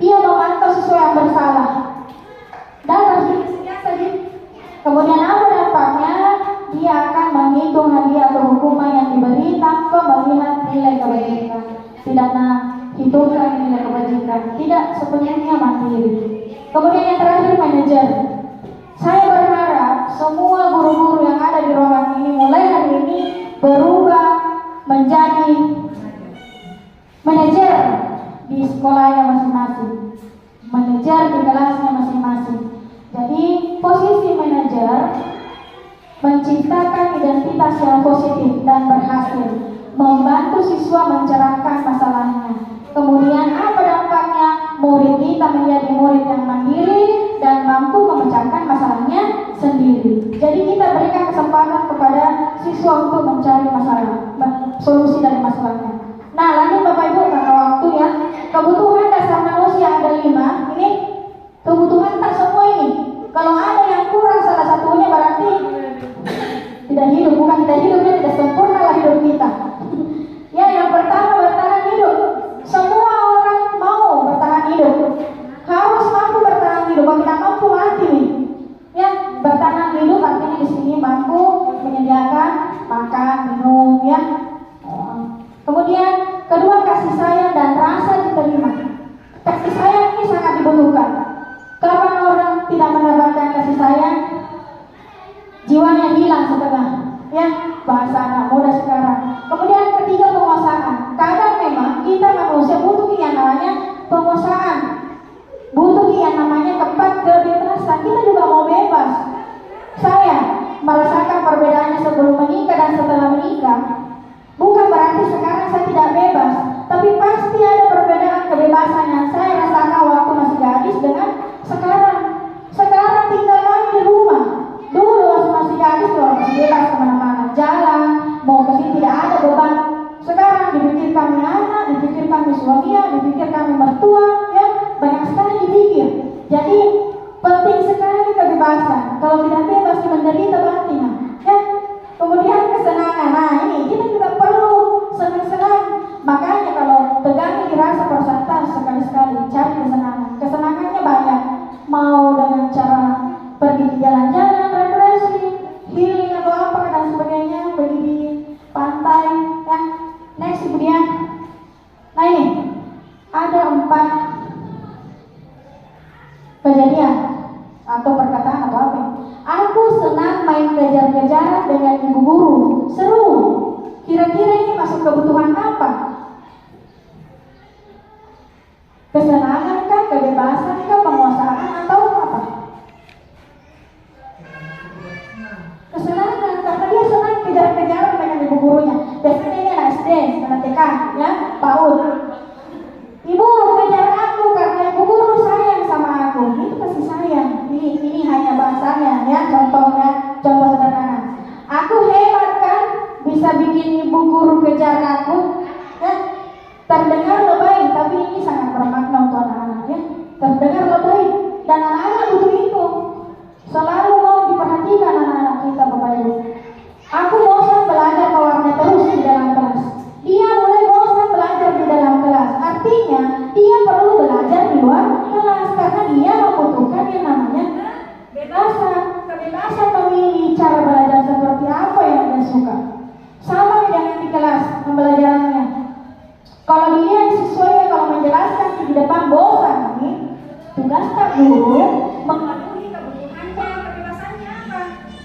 ia memantau siswa yang bersalah. Datar biasa gitu. Kemudian apa dampaknya? Dia akan menghitung hadiah atau hukuman yang diberi tanpa melihat nilai kebajikan. Tidak hitungkan nilai kebajikan. Tidak sepenuhnya mandiri. Kemudian yang terakhir manajer. Saya berharap semua guru-guru yang ada di ruangan ini mulai hari ini berubah menjadi manajer di sekolahnya masing-masing, manajer di kelasnya masing-masing. Jadi posisi manajer menciptakan identitas yang positif dan berhasil, membantu siswa mencerahkan masalahnya. Kemudian apa dampaknya? Murid kita menjadi murid yang mandiri dan mampu memecahkan masalahnya sendiri. Jadi kita berikan kesempatan kepada siswa untuk mencari masalah, solusi dari masalahnya. Nah, lanjut Bapak Ibu karena waktu ya. Kebutuhan dasar manusia ada 5. Ini kebutuhan tak semua ini. Kalau ada yang kurang salah satunya berarti tidak hidup. Bukan tidak hidupnya tidak sempurna lah hidup kita. Ya, yang pertama bertahan hidup. Semua orang mau bertahan hidup. Harus mampu bertahan hidup. Kalau tidak mampu mati. Ya, bertahan hidup artinya di sini mampu menyediakan makan, minum, ya. Kemudian kedua kasih sayang dan rasa diterima. Kasih sayang ini sangat dibutuhkan. Kapan orang tidak mendapatkan kasih sayang, jiwanya hilang setengah. Ya, bahasa anak muda sekarang. Kemudian ketiga penguasaan. Kadang memang kita manusia butuh yang namanya penguasaan, butuh yang namanya tempat kebebasan. Kita juga mau bebas. Saya merasakan perbedaannya sebelum menikah dan setelah menikah. Bukan berarti sekarang saya tidak bebas. dengan ibu guru, seru. Kira-kira ini masuk kebutuhan apa? Kesenangan kah, kebebasan kah, penguasaan atau apa? Kesenangan, karena dia senang kejar-kejaran dengan ibu gurunya. Biasanya ini anak SD, anak TK, ya, PAUD. Ibu kejar aku karena ibu guru sayang sama aku. Itu kasih sayang. Ini hanya bahasanya, ya, contohnya, contoh sederhana. Aku hebat kan, bisa bikin ibu guru kejar aku, ya. Terdengar lebay, tapi ini sangat bermakna untuk anak-anak, ya. Terdengar lebay, dan anak-anak butuh itu. Selalu mau diperhatikan anak-anak kita, Bapak Ibu. Aku bosan belajar mewarnai terus di dalam kelas. Dia mulai bosan belajar di dalam kelas. Artinya, dia perlu belajar di luar kelas karena dia membutuhkan yang namanya kebebasan memilih cara belajar seperti apa yang dia suka. Sama dengan di kelas pembelajarannya. Kalau dia sesuai, kalau menjelaskan di depan bosan nih, tugas tak guru memenuhi kebutuhannya, kebebasannya apa?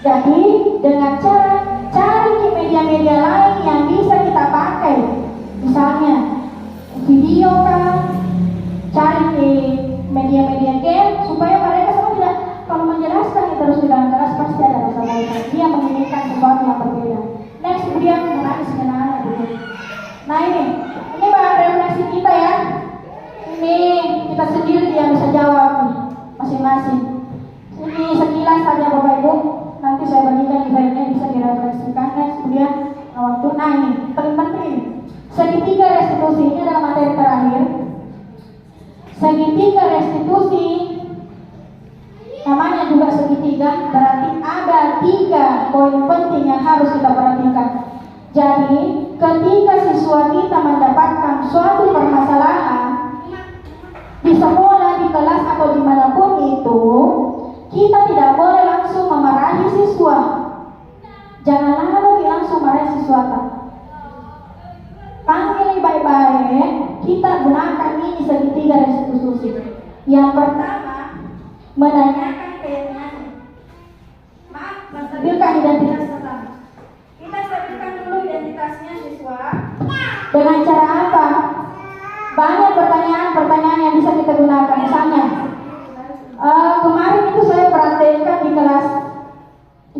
Jadi dengan cara cari di media-media lain yang bisa kita pakai, misalnya video kan, cari di media-media game supaya mereka semua tidak, kalau menjelaskan terus di dalam kelas pasti ada rasa bosan. Dia menginginkan sesuatu yang berbeda. Next kemudian menangis kenaan gitu. Nah ini bahan refleksi kita ya. Ini kita sendiri yang bisa jawab nih, masing-masing. Ini sekilas saja Bapak Ibu. Nanti saya bagikan di bagiannya bisa direfleksikan. Next kemudian waktu. Nah ini paling penting. Segitiga restitusi ini adalah materi terakhir. Segitiga restitusi namanya juga segitiga, berarti ada 3 poin penting yang harus kita perhatikan. Jadi ketika siswa kita mendapatkan suatu permasalahan di sekolah, di kelas atau dimanapun itu, kita tidak boleh langsung memarahi siswa. Jangan lalu langsung marahi siswa. Panggil baik-baik. Kita gunakan ini segitiga restitusi. Yang pertama, menanyakan keyakinannya. Maaf, menstabilkan identitas pertama. Kita stabilkan dulu identitasnya siswa. Dengan cara apa? Banyak pertanyaan-pertanyaan yang bisa kita gunakan. Misalnya, kemarin itu saya perhatikan di kelas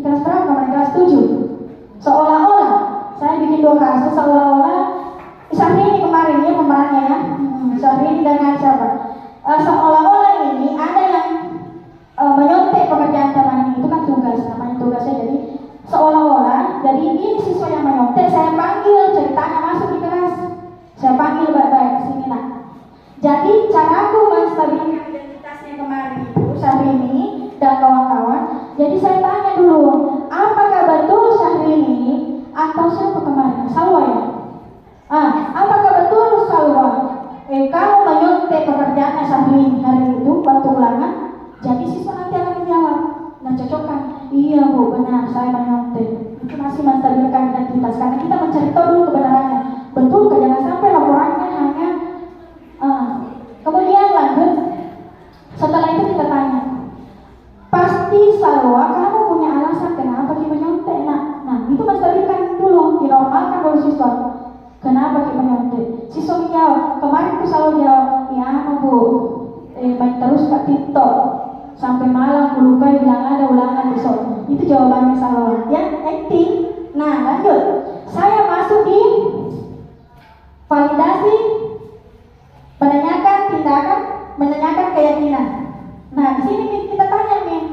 berapa? Kelas 7. Seolah-olah saya bikin 2 kasus, seolah-olah Syahrini kemarin ya pemerannya ya. Syahrini dengan siapa? Seolah-olah ini ada yang menyontek pekerjaan teman itu kan tugas, namanya tugasnya. Jadi seolah-olah, jadi ini siswa yang menyontek, saya panggil ceritanya masuk di kelas, saya panggil baik-baik sini nak. Jadi cara aku menstabilkan identitasnya kemarin itu Syahrini dan kawan-kawan. Jadi saya tanya dulu, apakah betul Syahrini atau siapa kemarin? Salwa ya? Apakah betul Salwa? Kamu menyontek pekerjaannya Syahrini hari itu waktu ulangan? Jadi siswa nanti akan menjawab, nah cocokkan, iya Bu, benar, saya menyontek. Itu masih menstabilkan identitas, karena kita mencari tahu dulu kebenarannya. Betul, jangan sampai laporannya hanya. Kemudian lanjut, setelah itu kita tanya, pasti Salwa, kamu punya alasan kenapa kita menyontek nak? Nah, itu menstabilkan dulu, dinormalkan dulu siswa. Kenapa kita menyontek? Siswa menjawab, kemarin itu Salwa jawab, ya Bu, main terus ke TikTok sampai malam, lupa bilang ada ulangan besok. Itu jawabannya Salwa, ya, acting. Nah, lanjut. Saya masuk di validasi, menanyakan tindakan, menanyakan keyakinan. Nah, di sini kita tanya nih,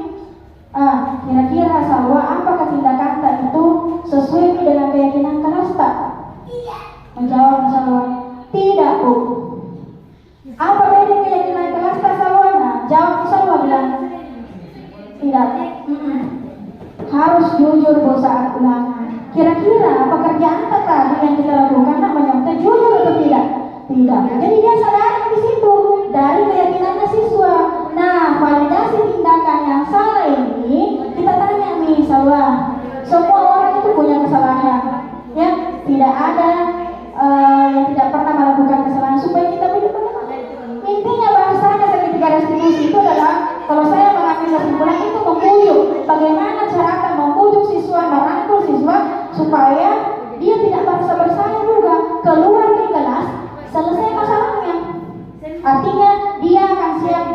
kira-kira Salwa, apakah tindakan itu sesuai dengan keyakinan kelas tak? Menjawab Salwa, tidak Bu. Apa beda keyakinan kelas tak Salwa? Nah, jawab Salwa bilang, tidak. Harus jujur Bu saat ulangan. Kira-kira pekerjaan tadi yang kita lakukan namanya jujur atau tidak? Tidak. Jadi dia sadar di situ dari keyakinannya siswa. Nah, validasi tindakan yang salah ini kita tanya nih Salwa. Semua orang itu punya kesalahan, ya. Tidak ada yang tidak pernah melakukan kesalahan supaya kita benar-benar. Intinya bahasanya segitiga restitusi itu adalah, kalau saya mengambil kesimpulan itu membujuk. Bagaimana cara kita membujuk siswa, merangkul siswa supaya dia tidak merasa bersalah juga, keluar dari kelas selesai masalahnya. Artinya dia akan siap,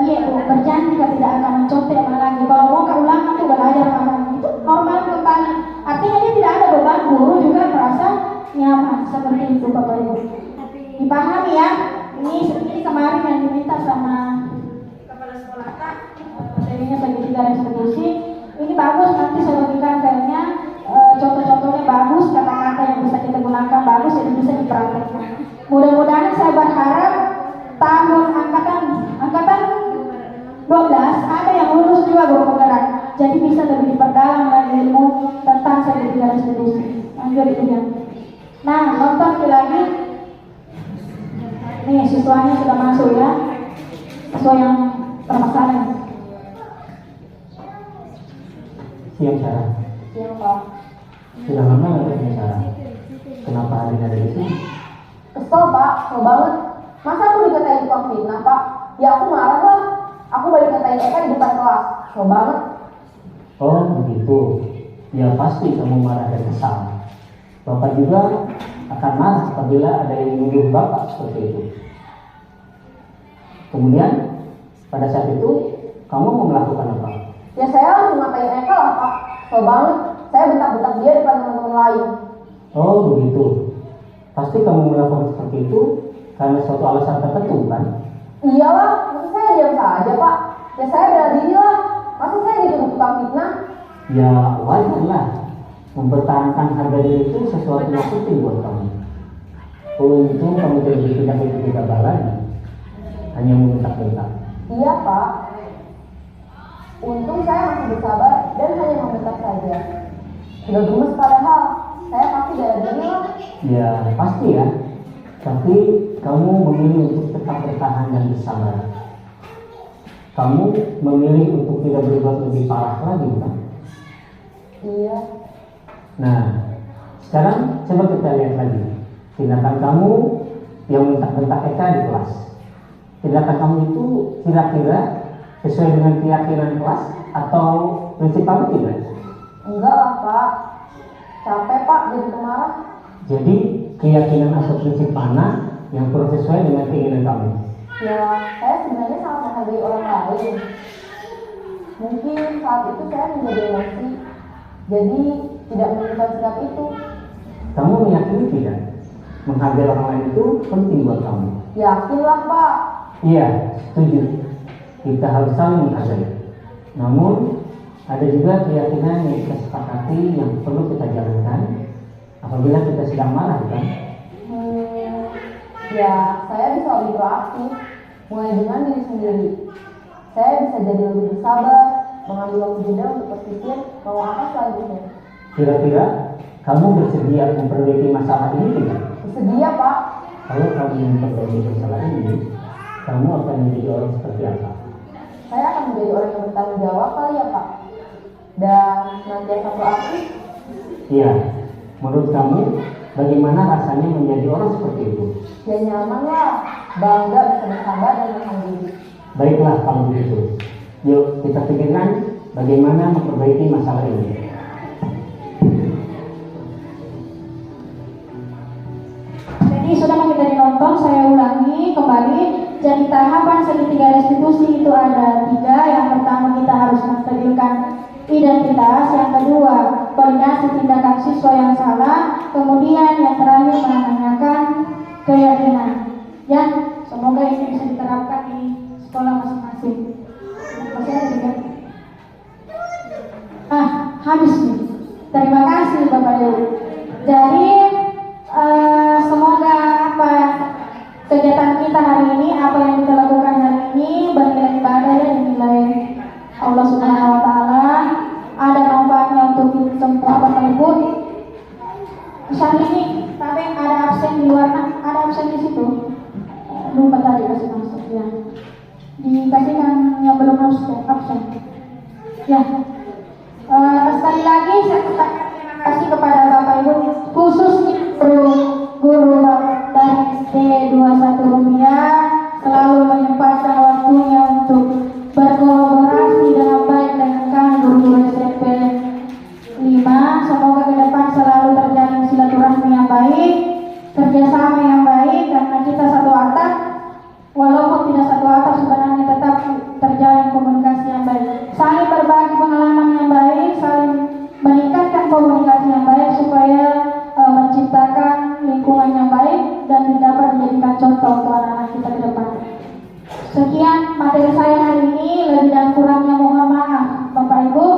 dia berjanji tidak akan mencontek lagi. Kalau mau keulangan tuh belajar lagi, itu normal kembali. Artinya dia tidak ada beban, guru juga merasa nyaman. Seperti itu Bapak Ibu. Dipahami ya? Ini kemarin yang diminta sama kepala sekolah Kak, materinya segitiga dan seterusnya. Ini bagus, nanti saya berikan kayaknya contoh-contohnya bagus, kata-kata yang bisa kita gunakan bagus, jadi bisa dipraktekkan. Mudah-mudahan saya berharap tahun angkatan 12 ada yang lulus juga guru penggerak, jadi bisa lebih diperdalam lagi ilmu tentang segitiga dan seterusnya. Lanjut itu ya. Nah, nonton lagi. Nih siswanya sudah masuk ya, siswa yang bermasalah. Siap Sarah. Siap Pak. Sudah lama nggak ketemu Sarah? Kenapa hari ini ada di sini? Kesel Pak, kesel banget. Masa aku dikatain tukang fitnah Pak? Ya aku marah lah. Aku balik katain Eka di depan kelas. Kesel banget. Oh begitu. Ya pasti kamu marah dan kesal. Bapak juga akan marah apabila ada yang menuduh Bapak seperti itu. Kemudian pada saat itu kamu mau melakukan apa? Ya saya harus ngatain Eka lah Pak. Kesel banget. Saya bentak-bentak dia depan teman-teman lain. Oh begitu. Pasti kamu melakukan seperti itu karena suatu alasan tertentu kan? Iyalah, masa saya diam saja Pak? Ya saya bela diri lah. Masa saya dituduh tukang fitnah? Ya wajar lah. Mempertahankan harga diri itu sesuatu yang penting buat kamu. Untung kamu tidak gegabah lagi, hanya membentak-bentak. Iya Pak. Untung saya masih bersabar dan hanya membentak saja. Sudah gemes padahal. Saya pasti bela diri lah. Ya pasti ya. Tapi kamu memilih untuk tetap bertahan dan bersabar. Kamu memilih untuk tidak berbuat lebih parah lagi kan? Iya. Nah, sekarang coba kita lihat lagi tindakan kamu yang bentak-bentak Eka di kelas. Tindakan kamu itu kira-kira sesuai dengan keyakinan kelas atau prinsip kamu tidak? Enggak lah Pak. Capek Pak jadi pemarah. Jadi keyakinan atau prinsip mana yang kurang sesuai dengan keinginan kamu? Ya, saya sebenarnya sangat menghargai orang lain. Mungkin saat itu saya menjadi emosi, jadi tidak menunjukkan sikap itu. Kamu meyakini tidak? Menghargai orang lain itu penting buat kamu. Yakinlah Pak. Iya, setuju. Kita harus saling menghargai. Namun ada juga keyakinan yang kita sepakati yang perlu kita jalankan apabila kita sedang marah kan? Ya, saya bisa lebih proaktif, mulai dengan diri sendiri. Saya bisa jadi lebih bersabar, mengambil waktu jeda untuk berpikir mau apa selanjutnya. Kira-kira kamu bersedia memperbaiki masalah ini tidak? Bersedia Pak. Kalau kamu memperbaiki masalah ini, kamu akan menjadi orang seperti apa? Saya akan menjadi orang yang bertanggung jawab kali ya Pak. Dan senantiasa proaktif. Iya, menurut kamu bagaimana rasanya menjadi orang seperti itu? Ya nyaman lah, bangga bisa bersabar dan menahan diri. Baiklah kalau begitu. Yuk kita pikirkan bagaimana memperbaiki masalah ini. Jadi sudah kita nonton, saya ulangi kembali. Jadi tahapan segitiga restitusi itu ada 3. Yang pertama kita harus menstabilkan identitas, yang kedua koordinasi tindakan siswa yang salah, kemudian yang terakhir menanyakan keyakinan. Ya, semoga ini bisa diterapkan di sekolah masing-masing. Masih ada juga? Habis nih. Terima kasih Bapak Ibu. Jadi semoga kegiatan kita hari ini, apa yang kita lakukan hari ini bernilai ibadah dan dinilai Allah Subhanahu Wa Taala, ada manfaatnya untuk semua Bapak Ibu. Misalnya ini, tapi ada absen di luar, ada absen di situ. Lupa tadi kasih masuk ya. Dikasihkan yang belum absen. Ya. Sekali lagi saya terima kasih kepada Bapak Ibu, khususnya guru dari SD 21 Rupiah, selalu menyempatkan waktunya untuk berkolaborasi dengan baik dengan kami guru-guru SMP 5. Semoga ke depan selalu kerjasama yang baik karena kita satu atap. Walaupun tidak satu atap sebenarnya tetap terjalin komunikasi yang baik. Saling berbagi pengalaman yang baik, saling meningkatkan komunikasi yang baik supaya menciptakan lingkungan yang baik dan dapat menjadikan contoh untuk anak-anak kita ke depan. Sekian materi saya hari ini, lebih dan kurangnya mohon maaf Bapak Ibu.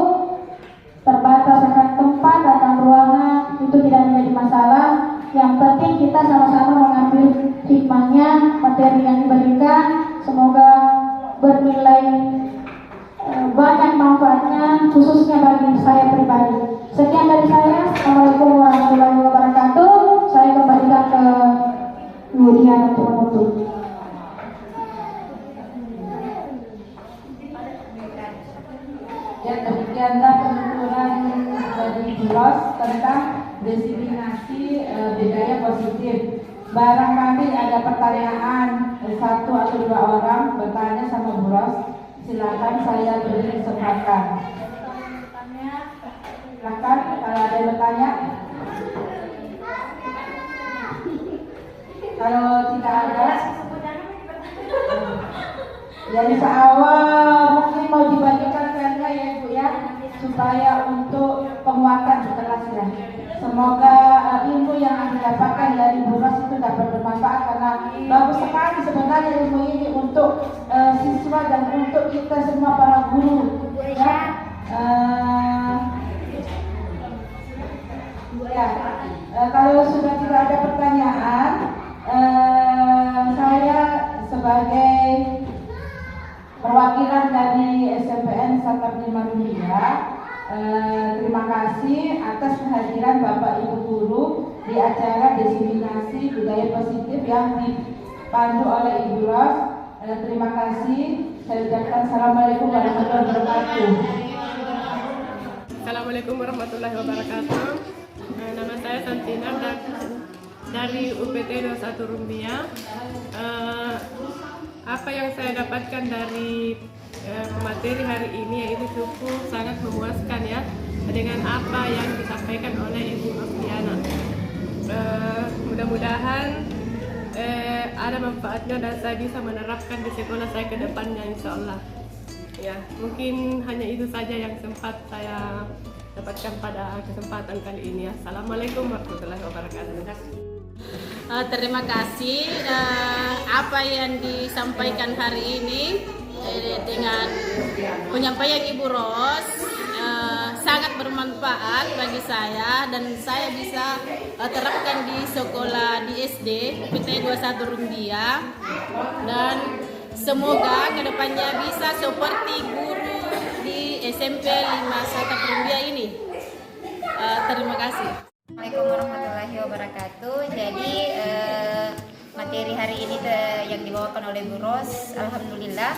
Terbatas akan tempat, akan ruangan, itu tidak menjadi masalah. Yang penting kita sama-sama mengambil hikmahnya, materi yang diberikan, semoga bernilai banyak manfaatnya, khususnya bagi saya pribadi. Sekian dari saya. Assalamualaikum warahmatullahi wabarakatuh. Saya kembalikan ke Yudian untuk menutup. Ya, demikianlah penuturan dari Buros tentang diseminasi budaya positif. Barangkali ada pertanyaan, satu atau dua orang bertanya sama Buros. Silakan, saya beri kesempatan. Silakan, kalau ada yang bertanya. Kalau tidak ada, ya bisa awal mungkin mau dibagikan karena ya Ibu ya, supaya untuk penguatan setelah sidang. Semoga ilmu yang didapatkan dari Buros itu dapat bermanfaat karena bagus sekali sebenarnya ilmu ini untuk siswa dan untuk kita semua para guru. Ya, kalau sudah tidak ada pertanyaan, saya sebagai perwakilan dari SMPN Satap 5 Rumbia, terima kasih atas kehadiran Bapak Ibu Guru di acara diseminasi budaya positif yang dipandu oleh Ibu Ros. Terima kasih. Saya ucapkan Assalamualaikum warahmatullahi wabarakatuh. Assalamualaikum warahmatullahi wabarakatuh. Nama saya Santina dari UPT 21 Rumbia. Apa yang saya dapatkan dari materi hari ini yaitu cukup sangat memuaskan ya dengan apa yang disampaikan oleh Ibu Noviana. Mudah-mudahan ada manfaatnya dan saya bisa menerapkan di sekolah saya ke depannya insya Allah. Ya, mungkin hanya itu saja yang sempat saya dapatkan pada kesempatan kali ini. Assalamualaikum warahmatullahi wabarakatuh. Terima kasih apa yang disampaikan hari ini dengan penyampaian Ibu Ros sangat bermanfaat bagi saya dan saya bisa terapkan di sekolah di SD UPT 21 Rumbia dan semoga kedepannya bisa seperti guru di SMP 5 Satap Rumbia ini. Terima kasih. Assalamualaikum warahmatullahi wabarakatuh. Jadi materi hari ini yang dibawakan oleh Bu Ros, alhamdulillah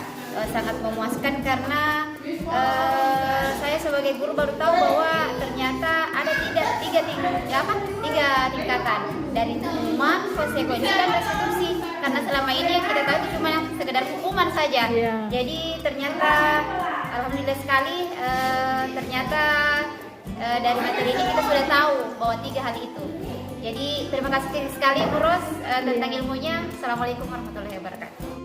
sangat memuaskan karena saya sebagai guru baru tahu bahwa ternyata ada tiga tingkatan dari hukuman, konsekuensi dan restitusi. Karena selama ini yang kita tahu itu cuma sekedar hukuman saja. Jadi ternyata alhamdulillah sekali ternyata dari materi ini kita sudah tahu bahwa 3 hal itu. Jadi terima kasih sekali Bu Ros tentang ilmunya. Assalamualaikum warahmatullahi wabarakatuh.